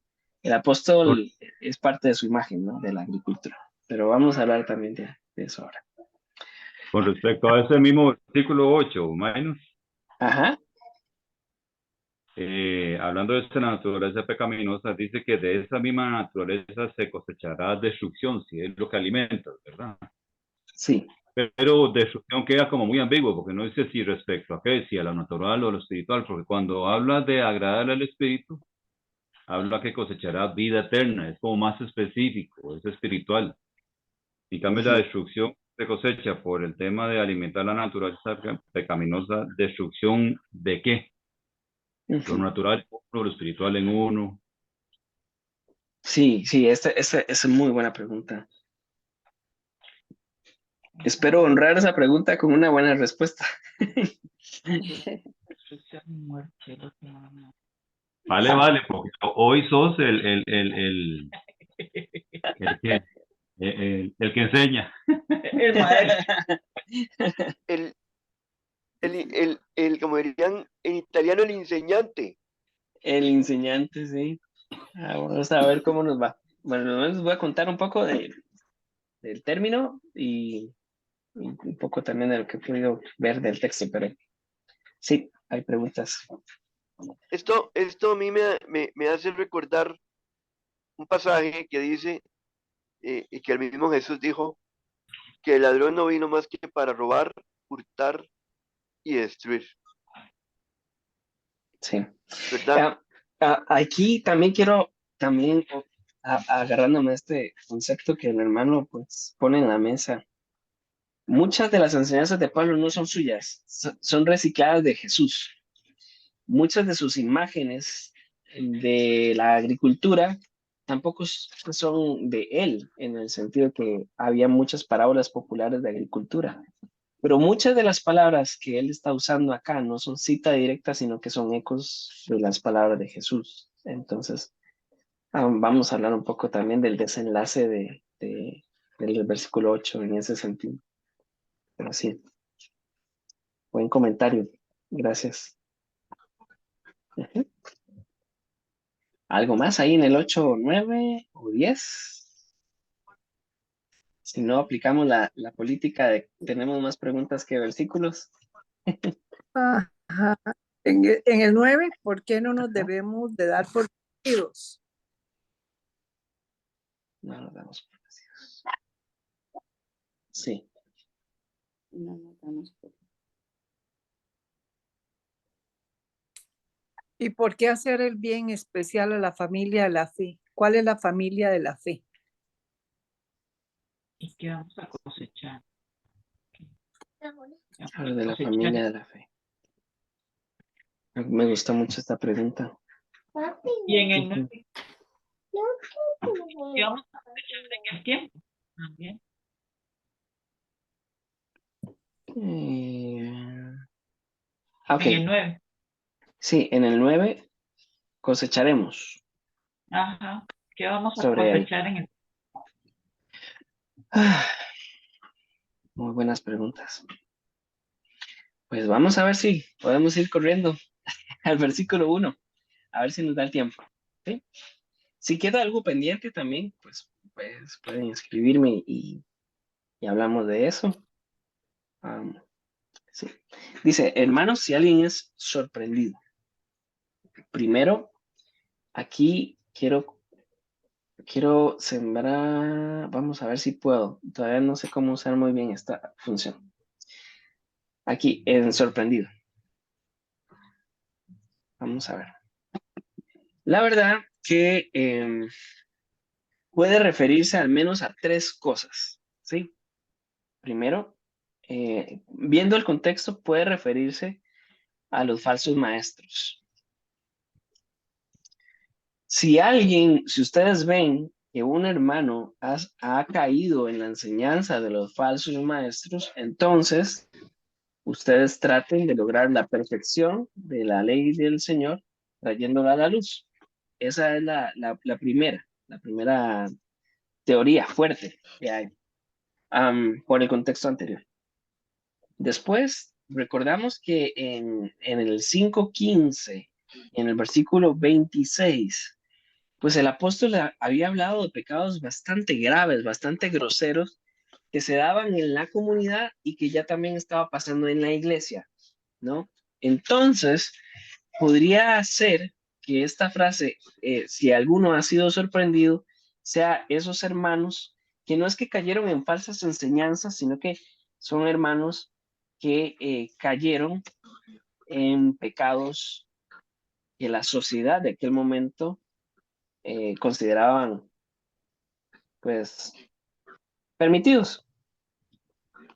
El Con, apóstol es parte de su imagen, ¿no? De la agricultura, pero vamos a hablar también de eso ahora. con respecto a ese mismo versículo 8, menos, Ajá, hablando de esta naturaleza pecaminosa, dice que de esa misma naturaleza se cosechará destrucción, si es lo que alimenta, ¿verdad? sí. Pero destrucción queda como muy ambiguo, porque no dice si respecto a qué, si a lo natural o a lo espiritual, porque cuando habla de agradar al espíritu, habla que cosechará vida eterna, es como más específico, es espiritual. En cambio, la Ujú, destrucción se cosecha por el tema de alimentar la naturaleza pecaminosa, ¿destrucción de qué? Lo ujú. natural, lo espiritual en uno. Sí, sí, esta es muy buena pregunta. Espero honrar esa pregunta con una buena respuesta. Destrucción y muerte, lo que ama. Vale, vale, porque hoy sos el que, el que enseña. El maestro. El, como dirían en italiano, el enseñante. El enseñante, sí. Vamos a ver cómo nos va. Bueno, les voy a contar un poco del término y un poco también de lo que he podido ver del texto, pero sí, hay preguntas. Esto a mí me hace recordar un pasaje que dice, y que el mismo Jesús dijo, que el ladrón no vino más que para robar, hurtar y destruir, Sí. ¿verdad? Ah, aquí también quiero, también agarrándome a este concepto que el hermano pues pone en la mesa. Muchas de las enseñanzas de Pablo no son suyas, son recicladas de Jesús. Muchas de sus imágenes de la agricultura tampoco son de él, en el sentido que había muchas parábolas populares de agricultura. Pero muchas de las palabras que él está usando acá no son cita directa, sino que son ecos de las palabras de Jesús. Entonces, vamos a hablar un poco también del desenlace del versículo 8 en ese sentido. Pero sí, buen comentario. Gracias. Ujú. ¿Algo más ahí en el 8, 9 o 10? Si no, aplicamos la política de tenemos más preguntas que versículos. Ajá. En el 9, ¿por qué no nos Ajá. debemos de dar por vencidos? No nos damos por vencidos. Sí. No nos damos por- ¿Y por qué hacer el bien especial a la familia de la fe? ¿Cuál es la familia de la fe? ¿Y qué vamos a cosechar? Vamos Habla a de la cosechar. familia de la fe. Me gusta mucho esta pregunta. Y en el Ujú. 9, ¿qué vamos a cosechar en el tiempo? También. Ok, En el 9. sí, en el 9 cosecharemos Ajá. ¿Qué vamos a sobre él. cosechar en el Ah, muy buenas preguntas. Pues vamos a ver si podemos ir corriendo al versículo 1, a ver si nos da el tiempo. ¿Sí? Si queda algo pendiente también, pues pueden escribirme y hablamos de eso. Sí. Dice, hermanos, si alguien es sorprendido, primero, aquí quiero sembrar, vamos a ver si puedo, todavía no sé cómo usar muy bien esta función. Aquí, en sorprendido. Vamos a ver. La verdad que puede referirse al menos a tres cosas, ¿sí? Primero, viendo el contexto, puede referirse a los falsos maestros. Si ustedes ven que un hermano ha caído en la enseñanza de los falsos maestros, entonces ustedes traten de lograr la perfección de la ley del Señor trayéndola a la luz. Esa es la primera teoría fuerte que hay por el contexto anterior. Después, recordamos que en el 5:15, en el versículo 26, pues el apóstol había hablado de pecados bastante graves, bastante groseros, que se daban en la comunidad y que ya también estaba pasando en la iglesia, ¿no? Entonces, podría ser que esta frase, si alguno ha sido sorprendido, sea esos hermanos que no es que cayeron en falsas enseñanzas, sino que son hermanos que cayeron en pecados que la sociedad de aquel momento consideraban, pues, permitidos.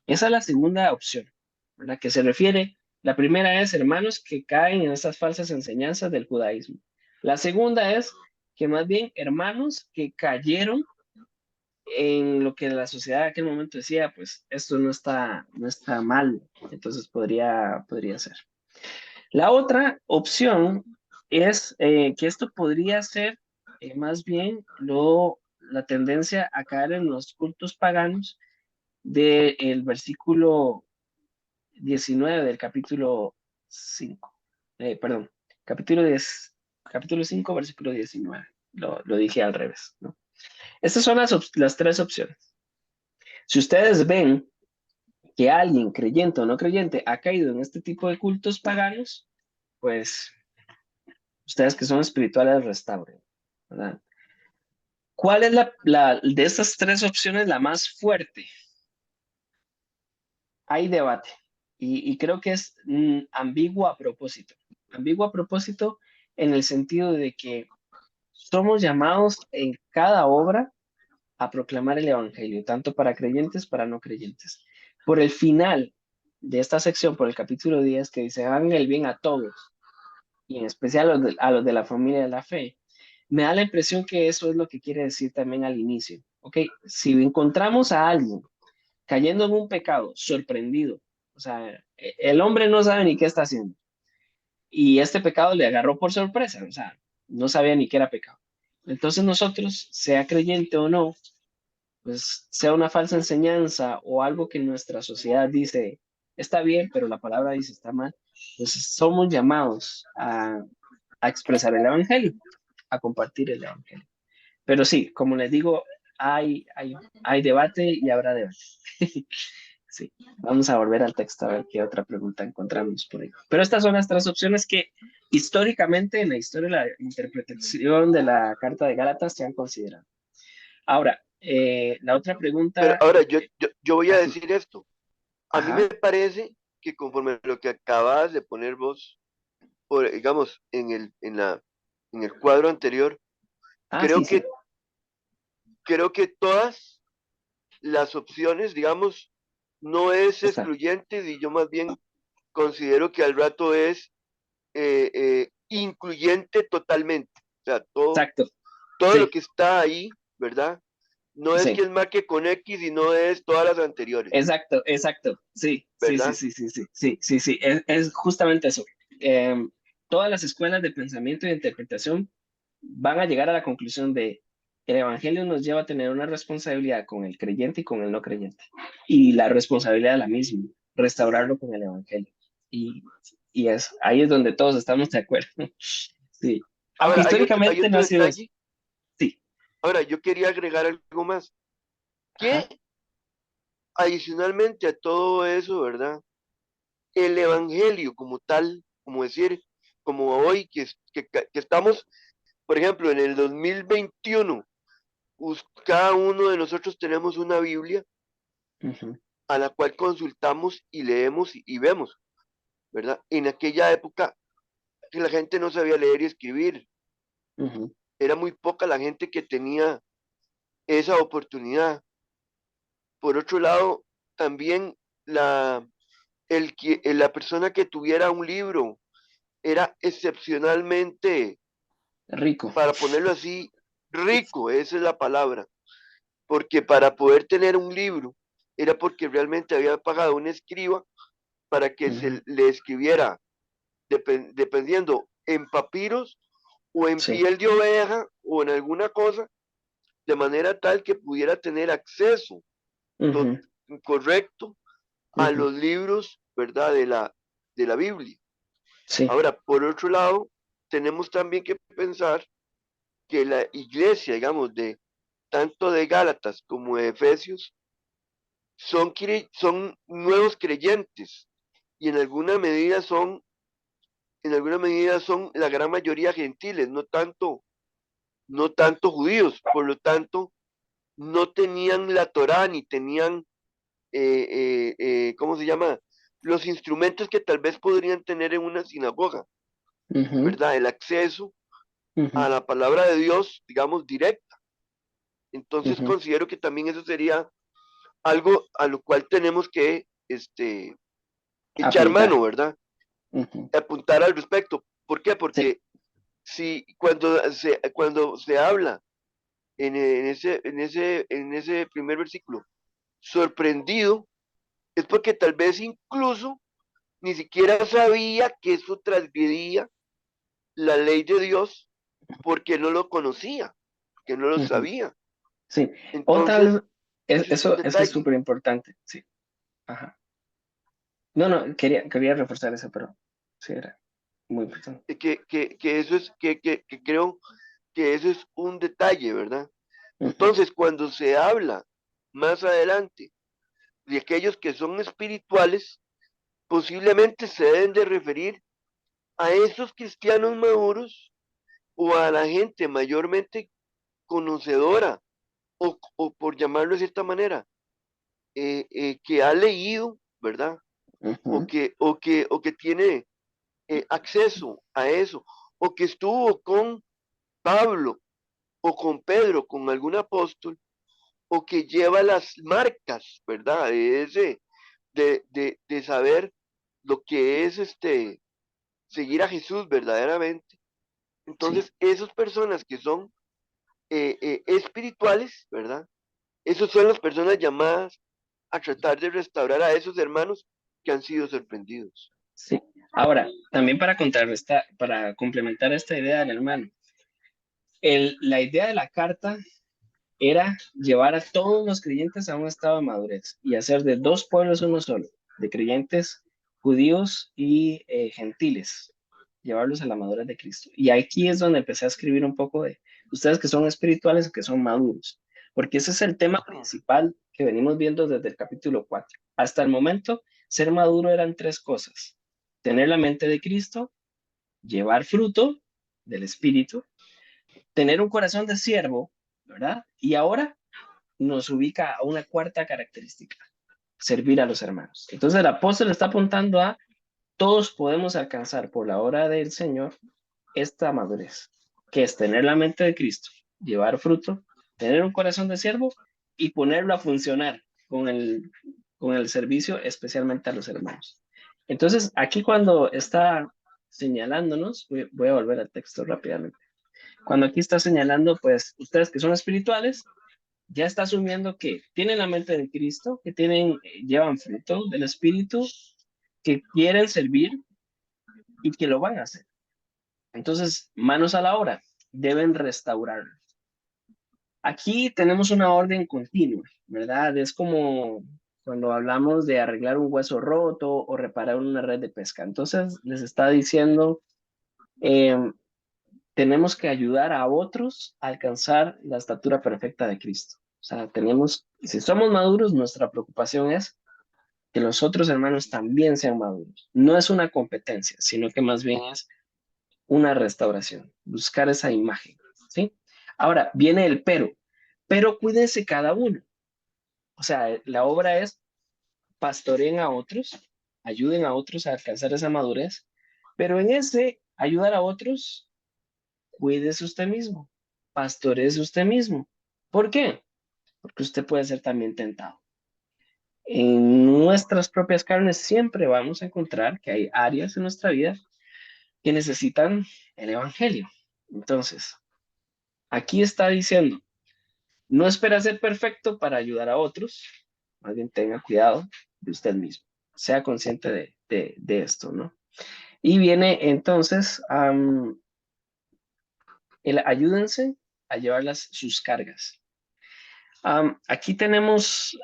Esa es la segunda opción, ¿verdad? Que se refiere, la primera es hermanos que caen en esas falsas enseñanzas del judaísmo. La segunda es que más bien hermanos que cayeron en lo que la sociedad de aquel momento decía, pues esto no está mal, entonces podría ser. La otra opción es que esto podría ser más bien la tendencia a caer en los cultos paganos del versículo 19 del capítulo 5. Perdón, capítulo 10, capítulo 5, versículo 19. Lo dije al revés, ¿no? Estas son las tres opciones. Si ustedes ven que alguien creyente o no creyente ha caído en este tipo de cultos paganos, pues ustedes que son espirituales restauren, ¿verdad? ¿Cuál es de estas tres opciones la más fuerte? Hay debate y creo que es ambiguo a propósito. Ambiguo a propósito en el sentido de que somos llamados en cada obra a proclamar el evangelio, tanto para creyentes, para no creyentes. Por el final de esta sección, por el capítulo 10, que dice, hagan el bien a todos, y en especial a los de la familia de la fe, me da la impresión que eso es lo que quiere decir también al inicio. ¿Ok? Si encontramos a alguien cayendo en un pecado, sorprendido, o sea, el hombre no sabe ni qué está haciendo, y este pecado le agarró por sorpresa, o sea, no sabía ni qué era pecado. Entonces nosotros, sea creyente o no, pues sea una falsa enseñanza o algo que nuestra sociedad dice está bien, pero la palabra dice está mal, pues somos llamados a expresar el evangelio, a compartir el evangelio. Pero sí, como les digo, hay debate y habrá debate. Sí, vamos a volver al texto a ver qué otra pregunta encontramos por ahí. Pero estas son las tres opciones que históricamente en la historia de la interpretación de la Carta de Gálatas se han considerado. Ahora, la otra Pero pregunta, ahora yo voy a así, decir esto. A mí me ajá, parece que conforme a lo que acabas de poner vos, digamos, en el cuadro anterior, sí, creo sí, que, creo que todas las opciones, digamos, no es está, excluyente y yo más bien considero que al rato es incluyente totalmente. O sea, exacto, todo lo sí, que está ahí, ¿verdad? No es que sí, el marque con X y no es todas las anteriores, exacto, sí, sí, sí, ¿verdad? sí, sí, sí, sí, sí, sí, es justamente eso. Em, Todas las escuelas de pensamiento y de interpretación van a llegar a la conclusión de el evangelio nos lleva a tener una responsabilidad con el creyente y con el no creyente. Y la responsabilidad es la misma, restaurarlo con el evangelio. Y, ahí es donde todos estamos de acuerdo. Sí. Aunque Ahora, hay históricamente no otro ha sido así. detalle. Sí. Ahora, yo quería agregar algo más. Que Ajá. adicionalmente a todo eso, ¿verdad? El evangelio como tal, como decir, como hoy que estamos, por ejemplo, en el 2021, cada uno de nosotros tenemos una Biblia Ujú. a la cual consultamos y leemos y vemos, ¿verdad? En aquella época que la gente no sabía leer y escribir, Ujú. Era muy poca la gente que tenía esa oportunidad. Por otro lado, también la persona que tuviera un libro era excepcionalmente, Rico. para ponerlo así, rico, esa es la palabra, porque para poder tener un libro era porque realmente había pagado un escriba para que Ujú. se le escribiera, dependiendo, en papiros o en Sí. piel de oveja o en alguna cosa, de manera tal que pudiera tener acceso Ujú. correcto a Ujú. los libros, ¿verdad? De la Biblia. Sí. Ahora, por otro lado, tenemos también que pensar que la iglesia, digamos, de tanto de Gálatas como de Efesios, son nuevos creyentes y en alguna medida son la gran mayoría gentiles, no tanto judíos. Por lo tanto, no tenían la Torá ni tenían, ¿cómo se llama? Los instrumentos que tal vez podrían tener en una sinagoga, Ujú. ¿verdad? El acceso a Ujú. la palabra de Dios, digamos, directa. Entonces Ujú. considero que también eso sería algo a lo cual tenemos que echar Apuntar. mano, ¿verdad? Ujú. Apuntar al respecto. ¿Por qué? Sí. Porque si cuando se habla en ese primer versículo, sorprendido, es porque tal vez incluso ni siquiera sabía que eso transgredía la ley de Dios porque no lo conocía, que no lo Ujú. sabía. Sí. O Entonces, tal eso es un eso es detalle. súper importante. Sí. Ajá. No, no, quería reforzar eso, pero sí, era muy importante. Que eso es, que creo que eso es un detalle, ¿verdad? Ujú. Entonces, cuando se habla más adelante de aquellos que son espirituales, posiblemente se deben de referir a esos cristianos maduros o a la gente mayormente conocedora o por llamarlo de cierta manera, que ha leído, ¿verdad? O Ujú. que tiene acceso a eso, o que estuvo con Pablo o con Pedro, con algún apóstol, o que lleva las marcas, ¿verdad? De saber lo que es seguir a Jesús verdaderamente. Sí. Entonces, esas personas que son espirituales, ¿verdad? Esas son las personas llamadas a tratar de restaurar a esos hermanos que han sido sorprendidos. Sí. Ahora, también para contrarrestar, para complementar esta idea del hermano, la idea de la carta era llevar a todos los creyentes a un estado de madurez y hacer de dos pueblos uno solo, de creyentes judíos y gentiles, llevarlos a la madurez de Cristo. Y aquí es donde empecé a escribir un poco de ustedes que son espirituales o que son maduros, porque ese es el tema principal que venimos viendo desde el capítulo 4. Hasta el momento, ser maduro eran tres cosas: tener la mente de Cristo, llevar fruto del Espíritu, tener un corazón de siervo, ¿verdad? Y ahora nos ubica a una cuarta característica: servir a los hermanos. Entonces el apóstol está apuntando a todos podemos alcanzar por la obra del Señor esta madurez, que es tener la mente de Cristo, llevar fruto, tener un corazón de siervo y ponerlo a funcionar con el servicio, especialmente a los hermanos. Entonces, aquí cuando está señalándonos, voy a volver al texto rápidamente. Cuando aquí está señalando, pues, ustedes que son espirituales, ya está asumiendo que tienen la mente de Cristo, que llevan fruto del Espíritu, que quieren servir y que lo van a hacer. Entonces, manos a la obra, deben restaurarlo. Aquí tenemos una orden continua, ¿verdad? Es como cuando hablamos de arreglar un hueso roto o reparar una red de pesca. Entonces, les está diciendo, eh, tenemos que ayudar a otros a alcanzar la estatura perfecta de Cristo. O sea, si somos maduros, nuestra preocupación es que los otros hermanos también sean maduros. No es una competencia, sino que más bien es una restauración, buscar esa imagen, ¿sí? Ahora, viene el pero cuídense cada uno. O sea, la obra es pastoreen a otros, ayuden a otros a alcanzar esa madurez, pero en ese ayudar a otros, cuídese usted mismo, pastorese usted mismo. ¿Por qué? Porque usted puede ser también tentado. En nuestras propias carnes siempre vamos a encontrar que hay áreas en nuestra vida que necesitan el evangelio. Entonces, aquí está diciendo, no espera ser perfecto para ayudar a otros, más bien tenga cuidado de usted mismo, sea consciente de esto, ¿no? Y viene entonces, ayúdense a llevar sus cargas. Aquí tenemos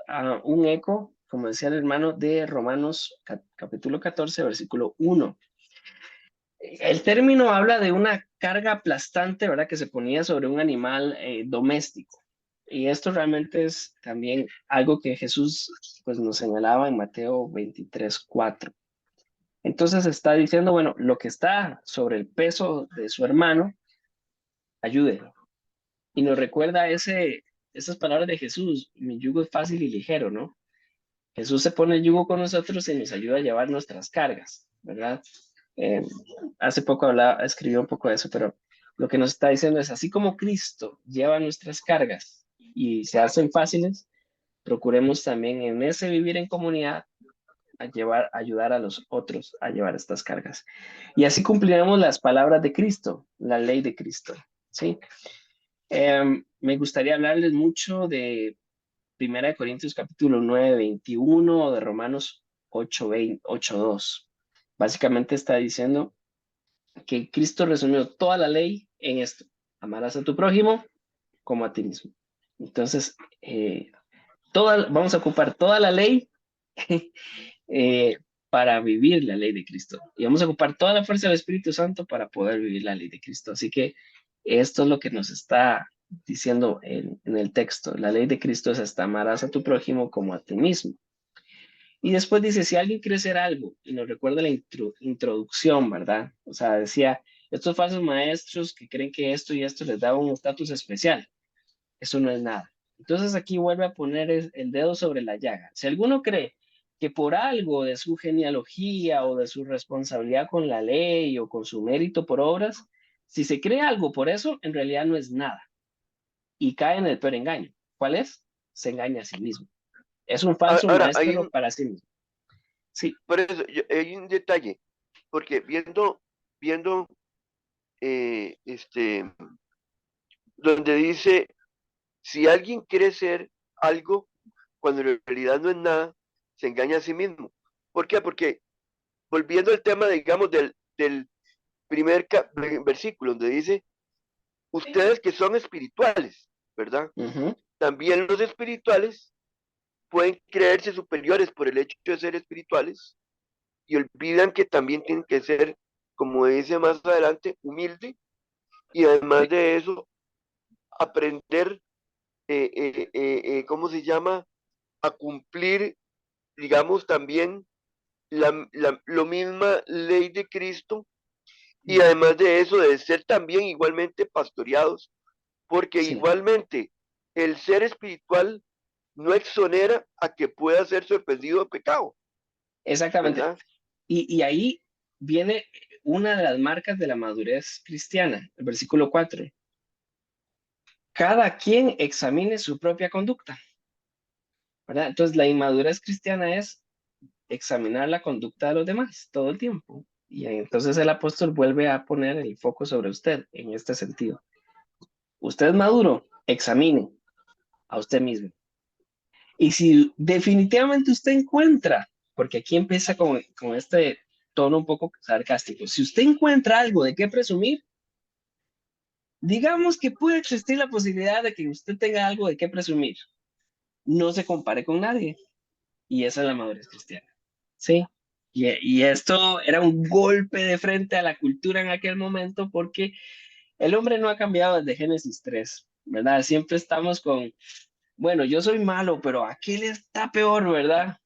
un eco, como decía el hermano, de Romanos capítulo 14, versículo 1. El término habla de una carga aplastante, ¿verdad? Que se ponía sobre un animal doméstico. Y esto realmente es también algo que Jesús pues, nos señalaba en Mateo 23:4. Entonces está diciendo, bueno, lo que está sobre el peso de su hermano, ayúdelo. Y nos recuerda esas palabras de Jesús, mi yugo es fácil y ligero, ¿no? Jesús se pone el yugo con nosotros y nos ayuda a llevar nuestras cargas, ¿verdad? Eh, Hace poco escribió un poco de eso, pero lo que nos está diciendo es, así como Cristo lleva nuestras cargas y se hacen fáciles, procuremos también en ese vivir en comunidad ayudar a los otros a llevar estas cargas. Y así cumpliremos las palabras de Cristo, la ley de Cristo, ¿sí? Me gustaría hablarles mucho de 1 Corintios capítulo 9, 21 o de Romanos 8, 2. Básicamente está diciendo que Cristo resumió toda la ley en esto. Amarás a tu prójimo como a ti mismo. Entonces, vamos a ocupar toda la ley eh, para vivir la ley de Cristo. Y vamos a ocupar toda la fuerza del Espíritu Santo para poder vivir la ley de Cristo. Así que esto es lo que nos está diciendo en el texto. La ley de Cristo es esta: amarás a tu prójimo como a ti mismo. Y después dice, si alguien quiere hacer algo, y nos recuerda la introducción, ¿verdad? O sea, decía, estos falsos maestros que creen que esto y esto les da un estatus especial. Eso no es nada. Entonces aquí vuelve a poner el dedo sobre la llaga. Si alguno cree que por algo de su genealogía o de su responsabilidad con la ley o con su mérito por obras, si se cree algo por eso, en realidad no es nada. Y cae en el peor engaño. ¿Cuál es? Se engaña a sí mismo. Es un falso Ahora, hay maestro un, para sí mismo. Sí. por eso, hay un detalle, porque viendo donde dice, si alguien quiere ser algo, cuando en realidad no es nada, se engaña a sí mismo. ¿Por qué? Porque volviendo al tema, digamos, del primer versículo, donde dice, ustedes que son espirituales, ¿verdad? Ujú. También los espirituales pueden creerse superiores por el hecho de ser espirituales y olvidan que también tienen que ser, como dice más adelante, humilde y además de eso, aprender, ¿cómo se llama? A cumplir, digamos, también lo misma ley de Cristo y además de eso, de ser también igualmente pastoreados, porque Sí, igualmente el ser espiritual no exonera a que pueda ser sorprendido de pecado, exactamente. ¿verdad? Y ahí viene una de las marcas de la madurez cristiana, el versículo 4. Cada quien examine su propia conducta, ¿verdad? Entonces, la inmadurez cristiana es examinar la conducta de los demás todo el tiempo. Y entonces el apóstol vuelve a poner el foco sobre usted en este sentido. Usted es maduro, examine a usted mismo. Y si definitivamente usted encuentra, porque aquí empieza con este tono un poco sarcástico, si usted encuentra algo de qué presumir, digamos que puede existir la posibilidad de que usted tenga algo de qué presumir. No se compare con nadie. Y esa es la madurez cristiana. ¿Sí? Y esto era un golpe de frente a la cultura en aquel momento porque el hombre no ha cambiado desde Génesis 3, ¿verdad? Siempre estamos con, bueno, yo soy malo, pero aquel está peor, ¿verdad?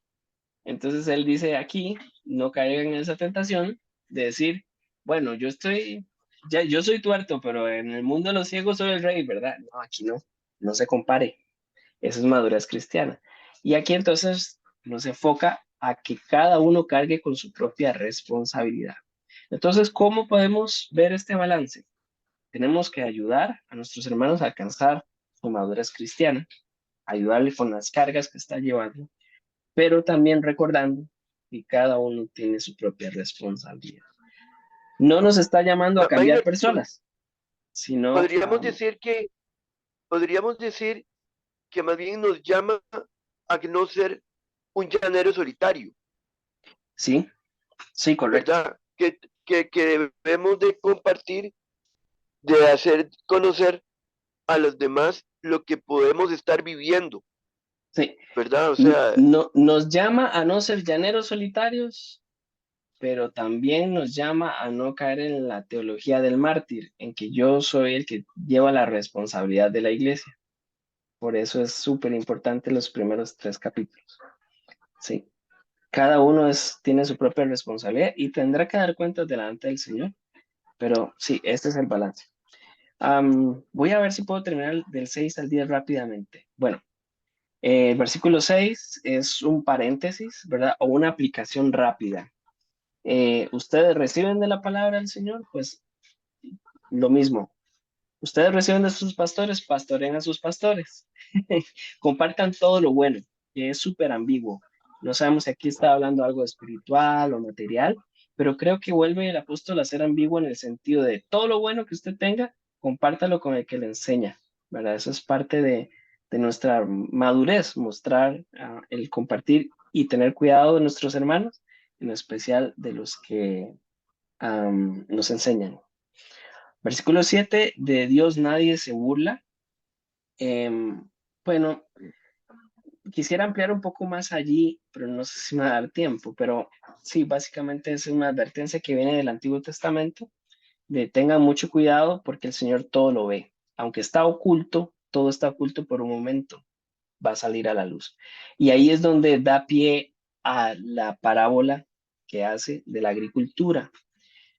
Entonces él dice aquí, no caigan en esa tentación de decir, bueno, yo soy tuerto, pero en el mundo de los ciegos soy el rey, ¿verdad? No, aquí no, no se compare. Eso es madurez cristiana. Y aquí entonces nos enfoca a que cada uno cargue con su propia responsabilidad. Entonces, ¿cómo podemos ver este balance? tenemos que ayudar a nuestros hermanos a alcanzar su madurez cristiana, ayudarle con las cargas que está llevando, pero también recordando que cada uno tiene su propia responsabilidad. No nos está llamando a cambiar Minor, personas, sino podríamos decir que, podríamos decir que más bien nos llama a no ser un llanero solitario, sí, sí, correcto. ¿verdad? Que debemos de compartir, de hacer conocer a los demás lo que podemos estar viviendo, Sí. ¿verdad? O sea, No, nos llama a no ser llaneros solitarios, pero también nos llama a no caer en la teología del mártir, en que yo soy el que lleva la responsabilidad de la iglesia. Por eso es súper importante los primeros 3 capítulos. Sí. Cada uno tiene su propia responsabilidad y tendrá que dar cuentas delante del Señor. Pero sí, este es el balance. Voy a ver si puedo terminar del 6 al 10 rápidamente. Bueno, el versículo 6 es un paréntesis, ¿verdad? O una aplicación rápida. Ustedes reciben de la palabra del Señor, pues lo mismo. Ustedes reciben de sus pastores, pastoreen a sus pastores. Compartan todo lo bueno, que es súper ambiguo. No sabemos si aquí está hablando algo espiritual o material, pero creo que vuelve el apóstol a ser ambiguo en el sentido de todo lo bueno que usted tenga, compártalo con el que le enseña, ¿verdad? Eso es parte de nuestra madurez, mostrar el compartir y tener cuidado de nuestros hermanos, en especial de los que nos enseñan. Versículo 7, de Dios nadie se burla. Bueno, quisiera ampliar un poco más allí, pero no sé si me va a dar tiempo, pero sí, básicamente es una advertencia que viene del Antiguo Testamento, de tengan mucho cuidado porque el Señor todo lo ve. Aunque está oculto, todo está oculto por un momento, va a salir a la luz. Y ahí es donde da pie a la parábola que hace de la agricultura.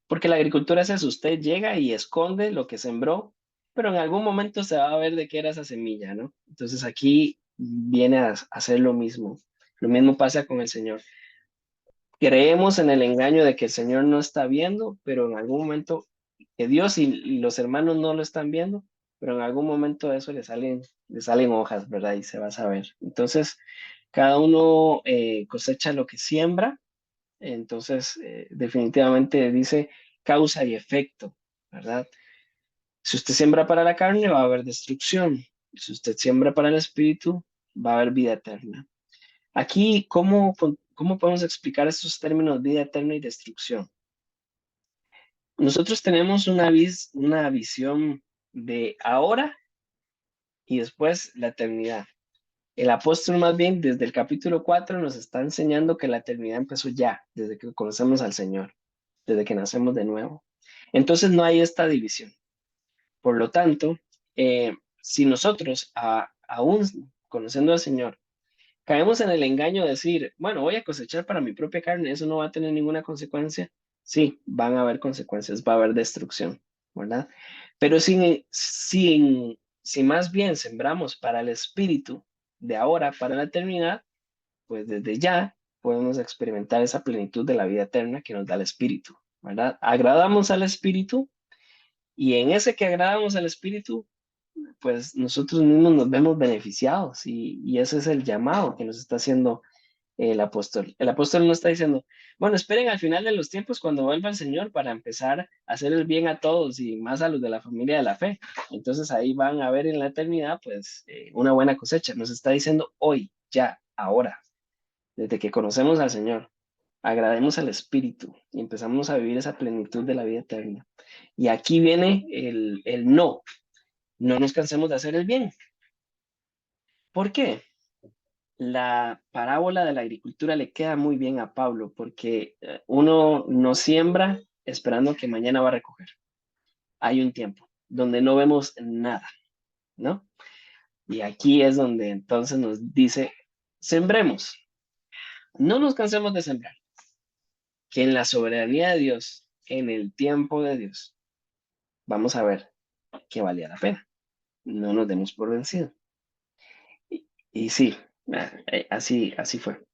Porque la agricultura es eso, usted llega y esconde lo que sembró, pero en algún momento se va a ver de qué era esa semilla, ¿no? Entonces aquí viene a hacer lo mismo. Lo mismo pasa con el Señor. Creemos en el engaño de que el Señor no está viendo, pero en algún momento, que Dios y los hermanos no lo están viendo, pero en algún momento de eso le salen hojas, ¿verdad? Y se va a saber. Entonces, cada uno cosecha lo que siembra. Entonces, definitivamente dice causa y efecto, ¿verdad? Si usted siembra para la carne, va a haber destrucción. Si usted siembra para el espíritu, va a haber vida eterna. Aquí, ¿cómo podemos explicar estos términos vida eterna y destrucción? Nosotros tenemos una visión de ahora y después la eternidad. El apóstol más bien desde el capítulo 4 nos está enseñando que la eternidad empezó ya, desde que conocemos al Señor, desde que nacemos de nuevo. Entonces no hay esta división. Por lo tanto, si nosotros, aún conociendo al Señor, caemos en el engaño de decir, bueno, voy a cosechar para mi propia carne, eso no va a tener ninguna consecuencia, sí, van a haber consecuencias, va a haber destrucción, ¿verdad? Pero si más bien sembramos para el espíritu de ahora, para la eternidad, pues desde ya podemos experimentar esa plenitud de la vida eterna que nos da el espíritu, ¿verdad? Agradamos al espíritu y en ese que agradamos al espíritu, pues nosotros mismos nos vemos beneficiados y ese es el llamado que nos está haciendo el apóstol. El apóstol no está diciendo, bueno, esperen al final de los tiempos cuando vuelva el Señor para empezar a hacer el bien a todos y más a los de la familia de la fe. Entonces ahí van a ver en la eternidad, pues, una buena cosecha. Nos está diciendo hoy, ya, ahora, desde que conocemos al Señor, agrademos al Espíritu y empezamos a vivir esa plenitud de la vida eterna. Y aquí viene el no. No nos cansemos de hacer el bien. ¿Por qué? La parábola de la agricultura le queda muy bien a Pablo porque uno no siembra esperando que mañana va a recoger. Hay un tiempo donde no vemos nada, ¿no? Y aquí es donde entonces nos dice, sembremos, no nos cansemos de sembrar, que en la soberanía de Dios, en el tiempo de Dios, vamos a ver que valía la pena. No nos demos por vencido. Y sí, así fue.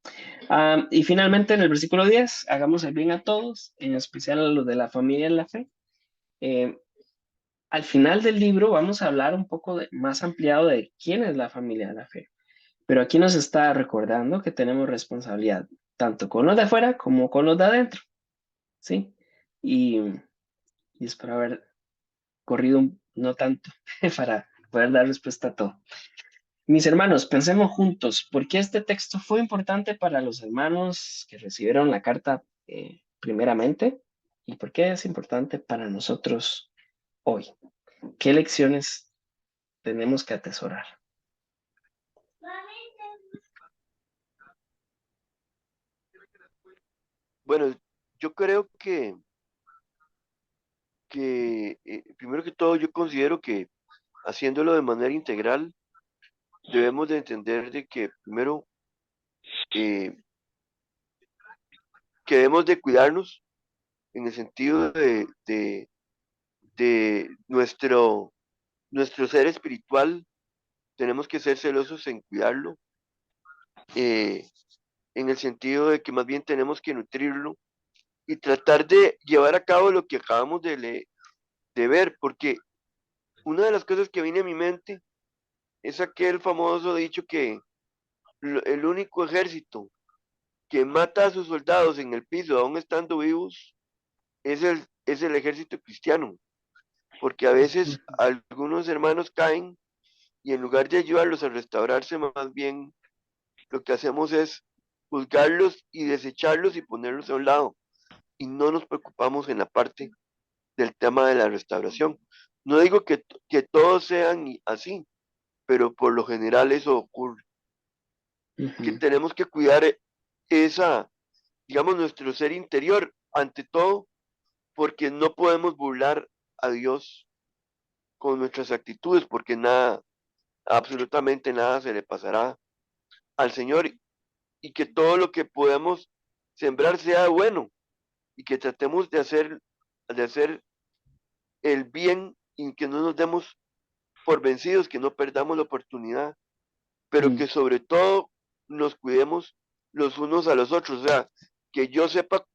Y finalmente en el versículo 10, hagamos el bien a todos, en especial a los de la familia en la fe. Al final del libro vamos a hablar un poco más ampliado de quién es la familia de la fe. Pero aquí nos está recordando que tenemos responsabilidad tanto con los de afuera como con los de adentro, ¿sí? Y espero haber corrido no tanto para poder dar respuesta a todo. Mis hermanos, pensemos juntos, ¿por qué este texto fue importante para los hermanos que recibieron la carta primeramente? ¿Y por qué es importante para nosotros hoy? ¿Qué lecciones tenemos que atesorar? Bueno, yo creo primero que todo yo considero que haciéndolo de manera integral debemos de entender de que primero eh, que debemos de cuidarnos en el sentido de nuestro ser espiritual, tenemos que ser celosos en cuidarlo, eh, en el sentido de que más bien tenemos que nutrirlo y tratar de llevar a cabo lo que acabamos de ver, porque una de las cosas que viene a mi mente es aquel famoso dicho que el único ejército que mata a sus soldados en el piso, aún estando vivos, es el ejército cristiano, porque a veces algunos hermanos caen y en lugar de ayudarlos a restaurarse, más bien lo que hacemos es juzgarlos y desecharlos y ponerlos a un lado, y no nos preocupamos en la parte del tema de la restauración. No digo que todos sean así, pero por lo general eso ocurre, que tenemos que cuidar esa, digamos, nuestro ser interior ante todo, porque no podemos burlar a Dios con nuestras actitudes, porque nada, absolutamente nada se le pasará al Señor y que todo lo que podemos sembrar sea bueno y que tratemos de hacer el bien y que no nos demos por vencidos, que no perdamos la oportunidad, pero que sobre todo nos cuidemos los unos a los otros, o sea, que yo sepa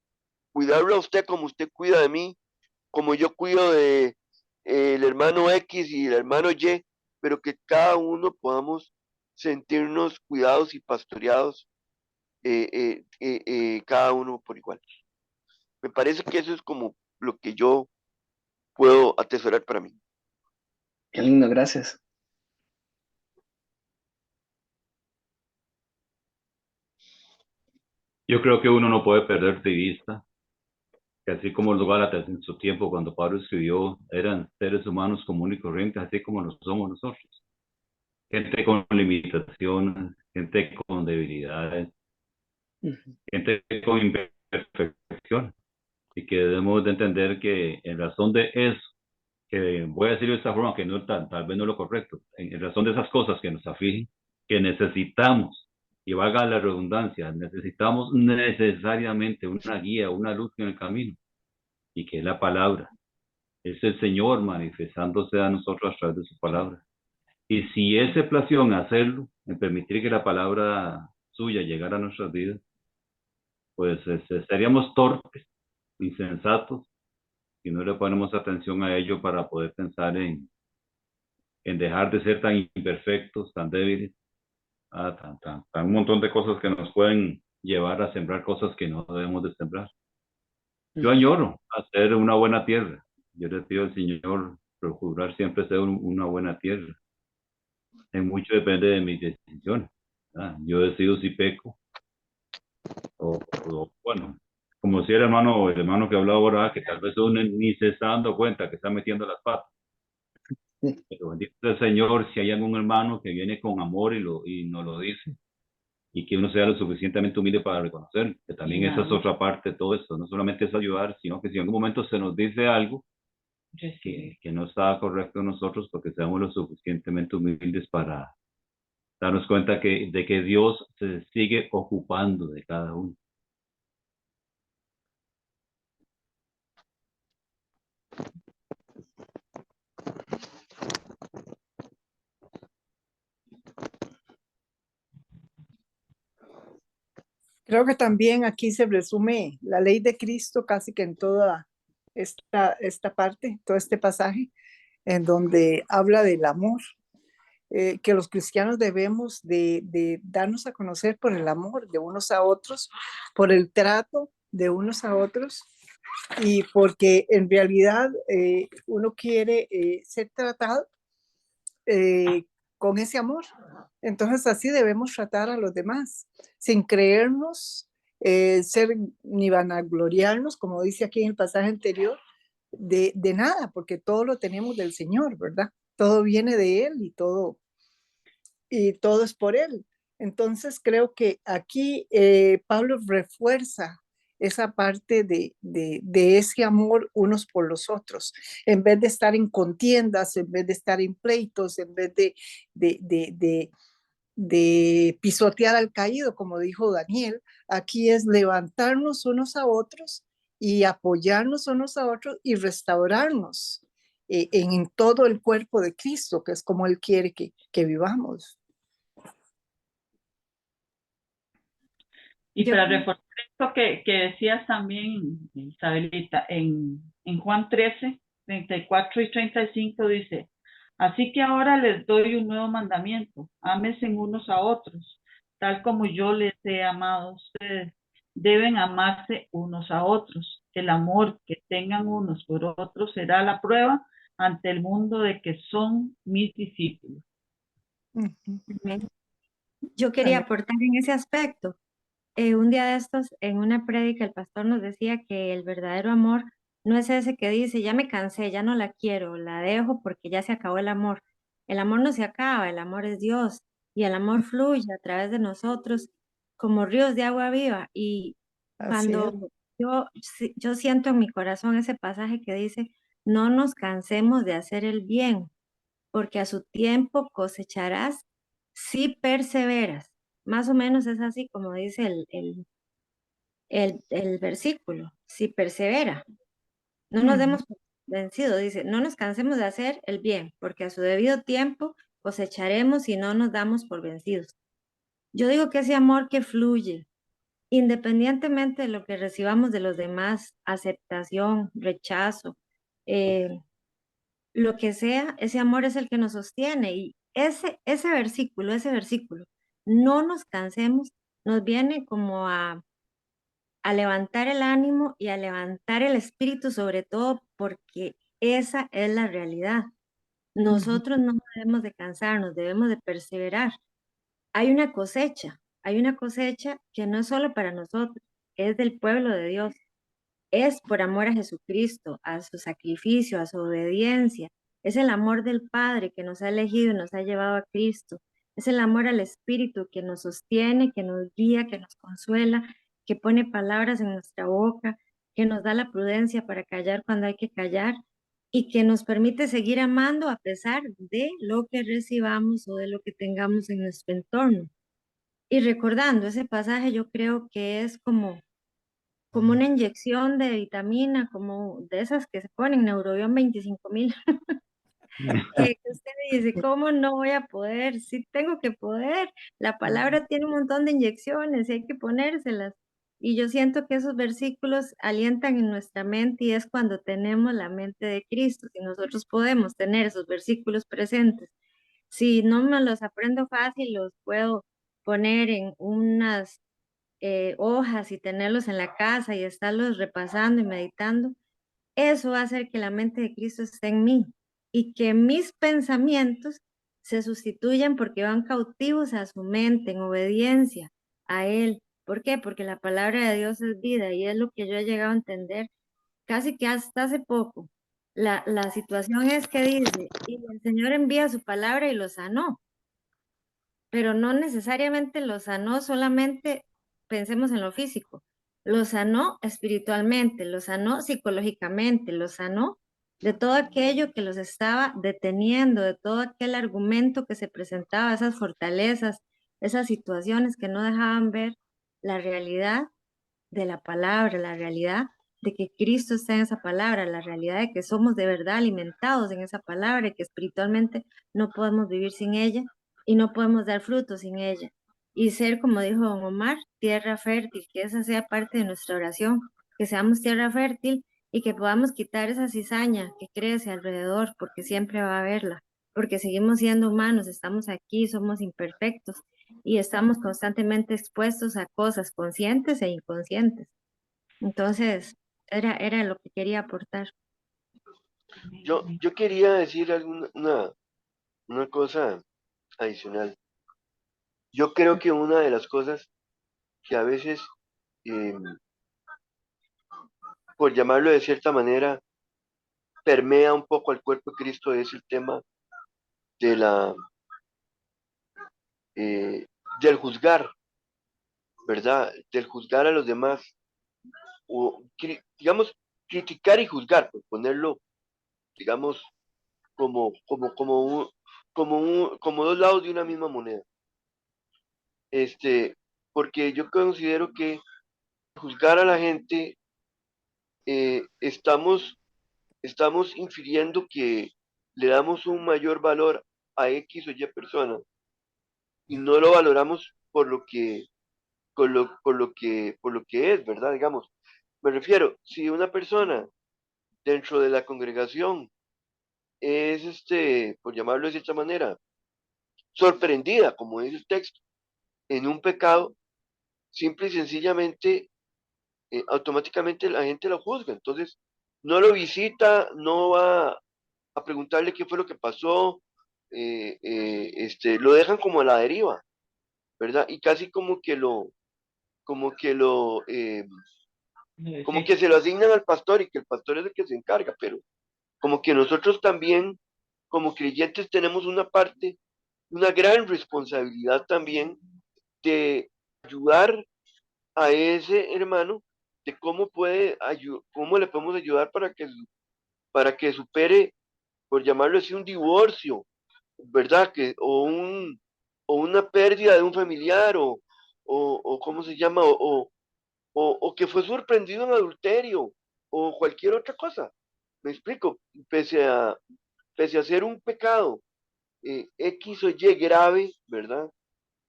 cuidarlo a usted como usted cuida de mí, como yo cuido de el hermano X y el hermano Y, pero que cada uno podamos sentirnos cuidados y pastoreados, cada uno por igual. Me parece que eso es como lo que yo puedo atesorar para mí. Qué lindo, gracias. Yo creo que uno no puede perder de vista que así como los Gálatas en su tiempo, cuando Pablo escribió, eran seres humanos comunes y corrientes, así como lo somos nosotros. Gente con limitaciones, gente con debilidades, gente con imperfecciones. Y que debemos de entender que en razón de eso, que voy a decirlo de esta forma, que no tal vez no es lo correcto, en razón de esas cosas que nos afligen, que necesitamos, y valga la redundancia, necesitamos necesariamente una guía, una luz en el camino, y que es la palabra. Es el Señor manifestándose a nosotros a través de su palabra. Y si Él se plació en hacerlo, en permitir que la palabra suya llegara a nuestras vidas, pues seríamos torpes, insensatos, si no le ponemos atención a ello para poder pensar en dejar de ser tan imperfectos, tan débiles, tan un montón de cosas que nos pueden llevar a sembrar cosas que no debemos de sembrar. Yo añoro hacer una buena tierra. Yo le pido al Señor procurar siempre ser una buena tierra. En mucho depende de mis decisiones. Yo decido si peco o bueno, como si el hermano que hablaba ahora, que tal vez uno ni se está dando cuenta que está metiendo las patas. Pero bendito sea el Señor si hay algún hermano que viene con amor y nos lo dice, y que uno sea lo suficientemente humilde para reconocer que también esa es otra parte de todo esto. No solamente es ayudar, sino que si en algún momento se nos dice algo que no está correcto en nosotros, porque seamos lo suficientemente humildes para darnos cuenta de que Dios se sigue ocupando de cada uno. Creo que también aquí se resume la ley de Cristo casi que en toda esta parte, todo este pasaje. en donde habla del amor, que los cristianos debemos de darnos a conocer por el amor de unos a otros, por el trato de unos a otros, y porque en realidad uno quiere ser tratado con ese amor. Entonces así debemos tratar a los demás, sin creernos, ser ni vanagloriarnos, como dice aquí en el pasaje anterior, de nada, porque todo lo tenemos del Señor, ¿verdad? Todo viene de Él y todo es por Él. Entonces creo que aquí Pablo refuerza esa parte de ese amor unos por los otros, en vez de estar en contiendas, en vez de estar en pleitos, en vez de, de, de, de pisotear al caído, como dijo Daniel. Aquí es levantarnos unos a otros y apoyarnos unos a otros y restaurarnos en todo el cuerpo de Cristo, que es como Él quiere que vivamos. Y Yo, para reforzar esto que decías también, Isabelita, en Juan 13, 34 y 35 dice, así que ahora les doy un nuevo mandamiento, ámense unos a otros, tal como yo les he amado a ustedes. Deben amarse unos a otros. El amor que tengan unos por otros será la prueba ante el mundo de que son mis discípulos. yo quería Amén. aportar en ese aspecto. Un día de estos, en una prédica, el pastor nos decía que el verdadero amor no es ese que dice, ya me cansé, ya no la quiero, la dejo porque ya se acabó el amor. El amor no se acaba, el amor es Dios y el amor fluye a través de nosotros como ríos de agua viva. Y Así es. cuando yo siento en mi corazón ese pasaje que dice, no nos cansemos de hacer el bien, porque a su tiempo cosecharás si perseveras. Más o menos es así como dice el versículo, si persevera. No nos demos por vencido, dice, no nos cansemos de hacer el bien, porque a su debido tiempo cosecharemos si no nos damos por vencidos. Yo digo que ese amor que fluye, independientemente de lo que recibamos de los demás, aceptación, rechazo, eh, lo que sea, ese amor es el que nos sostiene. Y ese versículo, no nos cansemos, nos viene como a levantar el ánimo y a levantar el espíritu, sobre todo porque esa es la realidad. Nosotros no debemos de cansarnos, debemos de perseverar. Hay una cosecha que no es solo para nosotros, es del pueblo de Dios, es por amor a Jesucristo, a su sacrificio, a su obediencia. Es el amor del Padre que nos ha elegido y nos ha llevado a Cristo. Es el amor al Espíritu que nos sostiene, que nos guía, que nos consuela, que pone palabras en nuestra boca, que nos da la prudencia para callar cuando hay que callar y que nos permite seguir amando a pesar de lo que recibamos o de lo que tengamos en nuestro entorno. Y recordando ese pasaje, yo creo que es como una inyección de vitamina, como de esas que se ponen, Neurobión 25.000, que usted dice, ¿cómo no voy a poder? Sí tengo que poder. La palabra tiene un montón de inyecciones y hay que ponérselas. Y yo siento que esos versículos alientan en nuestra mente y es cuando tenemos la mente de Cristo, si nosotros podemos tener esos versículos presentes. Si no me los aprendo fácil, los puedo poner en unas hojas y tenerlos en la casa y estarlos repasando y meditando, eso va a hacer que la mente de Cristo esté en mí y que mis pensamientos se sustituyan porque van cautivos a su mente, en obediencia a Él. ¿Por qué? Porque la palabra de Dios es vida y es lo que yo he llegado a entender casi que hasta hace poco. La situación es que dice, y el Señor envía su palabra y lo sanó, pero no necesariamente lo sanó solamente, pensemos en lo físico, lo sanó espiritualmente, lo sanó psicológicamente, lo sanó de todo aquello que los estaba deteniendo, de todo aquel argumento que se presentaba, esas fortalezas, esas situaciones que no dejaban ver la realidad de la palabra, la realidad de que Cristo está en esa palabra, la realidad de que somos de verdad alimentados en esa palabra y que espiritualmente no podemos vivir sin ella y no podemos dar frutos sin ella. Y ser, como dijo don Omar, tierra fértil, que esa sea parte de nuestra oración, que seamos tierra fértil y que podamos quitar esa cizaña que crece alrededor, porque siempre va a haberla, porque seguimos siendo humanos, estamos aquí, somos imperfectos y estamos constantemente expuestos a cosas conscientes e inconscientes. Entonces, era lo que quería aportar. Yo quería decir una cosa adicional. Yo creo que una de las cosas que a veces, eh, por llamarlo de cierta manera, permea un poco al cuerpo de Cristo es el tema de eh, del juzgar, ¿verdad? Del juzgar a los demás, o digamos, criticar y juzgar, por ponerlo, digamos, como, como, como, como dos lados de una misma moneda. Porque yo considero que juzgar a la gente, estamos infiriendo que le damos un mayor valor a X o Y persona y no lo valoramos por lo que es, ¿verdad? Digamos, me refiero, si una persona dentro de la congregación es, por llamarlo de cierta manera, sorprendida, como dice el texto, en un pecado, simple y sencillamente, automáticamente la gente lo juzga. Entonces, no lo visita, no va a preguntarle qué fue lo que pasó, lo dejan como a la deriva, ¿verdad? Y casi como que lo, como que se lo asignan al pastor y que el pastor es el que se encarga, pero como que nosotros también, como creyentes, tenemos una parte, una gran responsabilidad también de ayudar a ese hermano, de cómo le podemos ayudar para que supere, por llamarlo así, un divorcio, ¿verdad? O una pérdida de un familiar, o ¿cómo se llama? O que fue sorprendido en adulterio, o cualquier otra cosa. Me explico, pese a ser un pecado, X o Y grave, ¿verdad?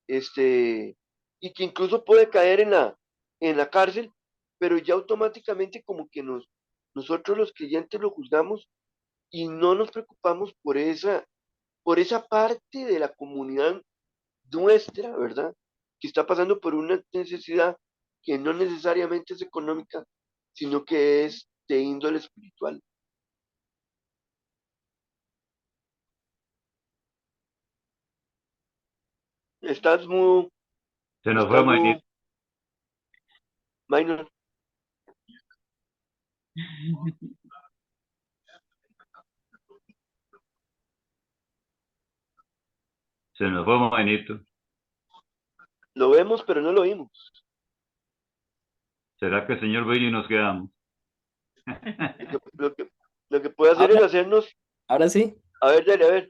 Y que incluso puede caer en la cárcel, pero ya automáticamente como que nosotros los creyentes lo juzgamos y no nos preocupamos por esa parte de la comunidad nuestra, ¿verdad? Que está pasando por una necesidad que no necesariamente es económica, sino que es de índole espiritual. Estás muy, Se nos fue Maynito. minor. Se nos fue Maynito. Lo vemos, pero no lo oímos. ¿Será que el señor Bailey nos quedamos? Lo que puede hacer es hacernos. Ahora sí, A ver, dale, a ver.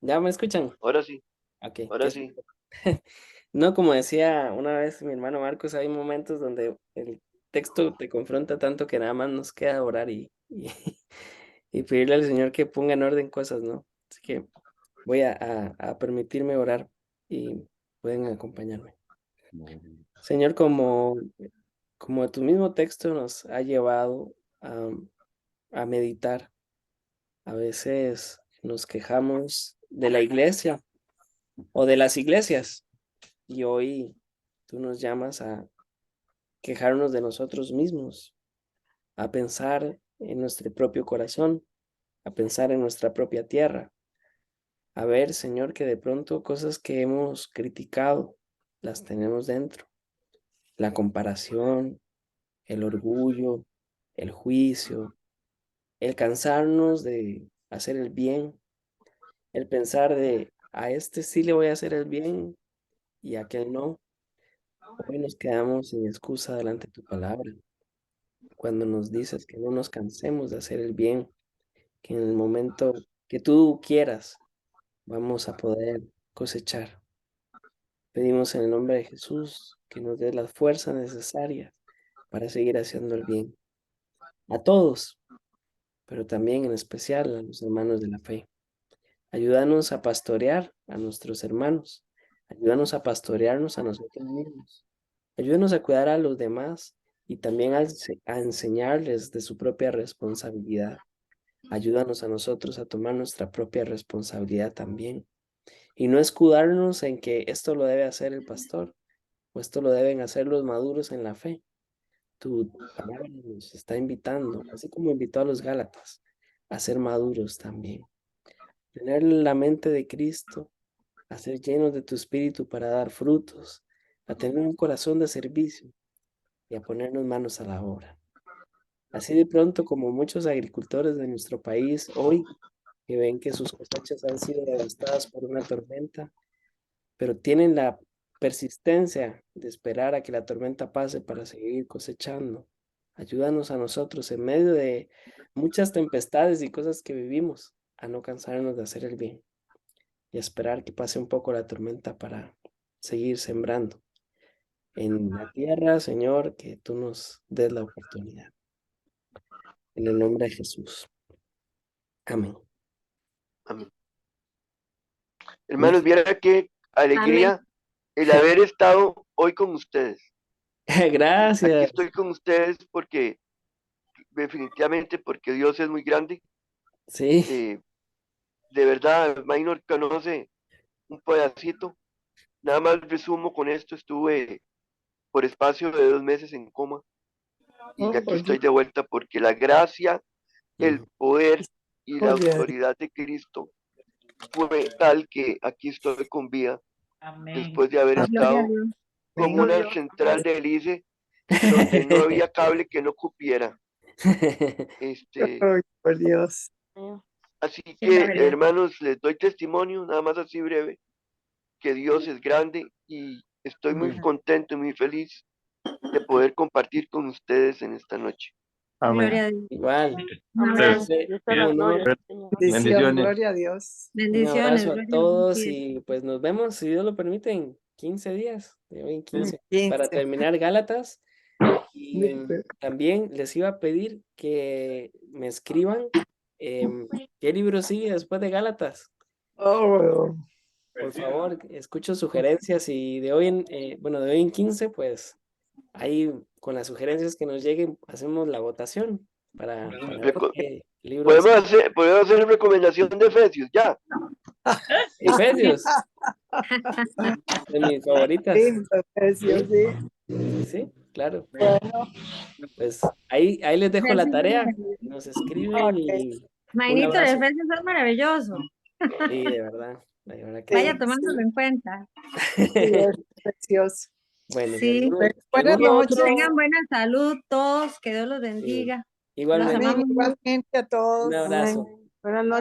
ya me escuchan. Ahora sí, Ok, ahora sí. No, como decía una vez mi hermano Marcos, hay momentos donde el texto te confronta tanto que nada más nos queda orar y pedirle al Señor que ponga en orden cosas, ¿no? Así que voy a permitirme orar y pueden acompañarme. Señor, como tu mismo texto nos ha llevado a meditar, a veces nos quejamos de la iglesia o de las iglesias y hoy tú nos llamas a quejarnos de nosotros mismos, a pensar en nuestro propio corazón, a pensar en nuestra propia tierra, a ver, Señor, que de pronto cosas que hemos criticado las tenemos dentro, la comparación, el orgullo, el juicio, el cansarnos de hacer el bien, el pensar de a este sí le voy a hacer el bien y a aquel no. Hoy nos quedamos sin excusa delante de tu palabra, cuando nos dices que no nos cansemos de hacer el bien, que en el momento que tú quieras vamos a poder cosechar. Pedimos en el nombre de Jesús que nos dé las fuerzas necesarias para seguir haciendo el bien a todos, pero también en especial a los hermanos de la fe. Ayúdanos a pastorear a nuestros hermanos, ayúdanos a pastorearnos a nosotros mismos, ayúdanos a cuidar a los demás y también a enseñarles de su propia responsabilidad. Ayúdanos a nosotros a tomar nuestra propia responsabilidad también y no escudarnos en que esto lo debe hacer el pastor o esto lo deben hacer los maduros en la fe. Tu palabra nos está invitando, así como invitó a los Gálatas, a ser maduros también. Tener la mente de Cristo, a ser llenos de tu espíritu para dar frutos, a tener un corazón de servicio y a ponernos manos a la obra. Así de pronto como muchos agricultores de nuestro país hoy que ven que sus cosechas han sido devastadas por una tormenta, pero tienen la persistencia de esperar a que la tormenta pase para seguir cosechando. Ayúdanos a nosotros en medio de muchas tempestades y cosas que vivimos a no cansarnos de hacer el bien y a esperar que pase un poco la tormenta para seguir sembrando en la tierra, Señor, que tú nos des la oportunidad. En el nombre de Jesús. Amén. Amén. Hermanos, viera qué alegría el haber estado hoy con ustedes. Aquí Gracias. estoy con ustedes porque definitivamente porque Dios es muy grande. Sí. De verdad, Minor conoce un pedacito. Nada más resumo con esto, estuve por espacio de 2 meses en coma y aquí estoy de vuelta porque la gracia, el poder y la autoridad de Cristo fue tal que aquí estoy con vida. Amén. Después de haber estado como una central de hélice donde no había cable que no cupiera. Por Dios. Así que, hermanos, les doy testimonio, nada más así breve, que Dios es grande y estoy muy contento y muy feliz de poder compartir con ustedes en esta noche. Gloria a Dios. Igual. Bendiciones, gloria a Dios. Un Bendiciones. abrazo a gloria a todos Dios. y pues nos vemos, si Dios lo permite, en 15 días, de hoy en 15, 15. para terminar Gálatas. Y también les iba a pedir que me escriban qué libro sigue después de Gálatas. Oh, Por favor, escucho sugerencias y de hoy en, bueno, de hoy en 15, pues ahí con las sugerencias que nos lleguen hacemos la votación para ver qué libro Podemos hacer recomendación de Efesios, ya. Efesios. De mis favoritas. Efesios, sí. Sí, claro. Bueno. Pues ahí les dejo la tarea. Nos escriben y un Mainito de abrazo. Efesios es maravilloso. Sí, de verdad que Vaya sí. tomándolo en cuenta. Sí, es precioso. Bueno, Sí. Buenas noches. Tengan buena salud todos, que Dios los bendiga. Igualmente. Los amamos. Igualmente a todos. Un abrazo. Buenas noches.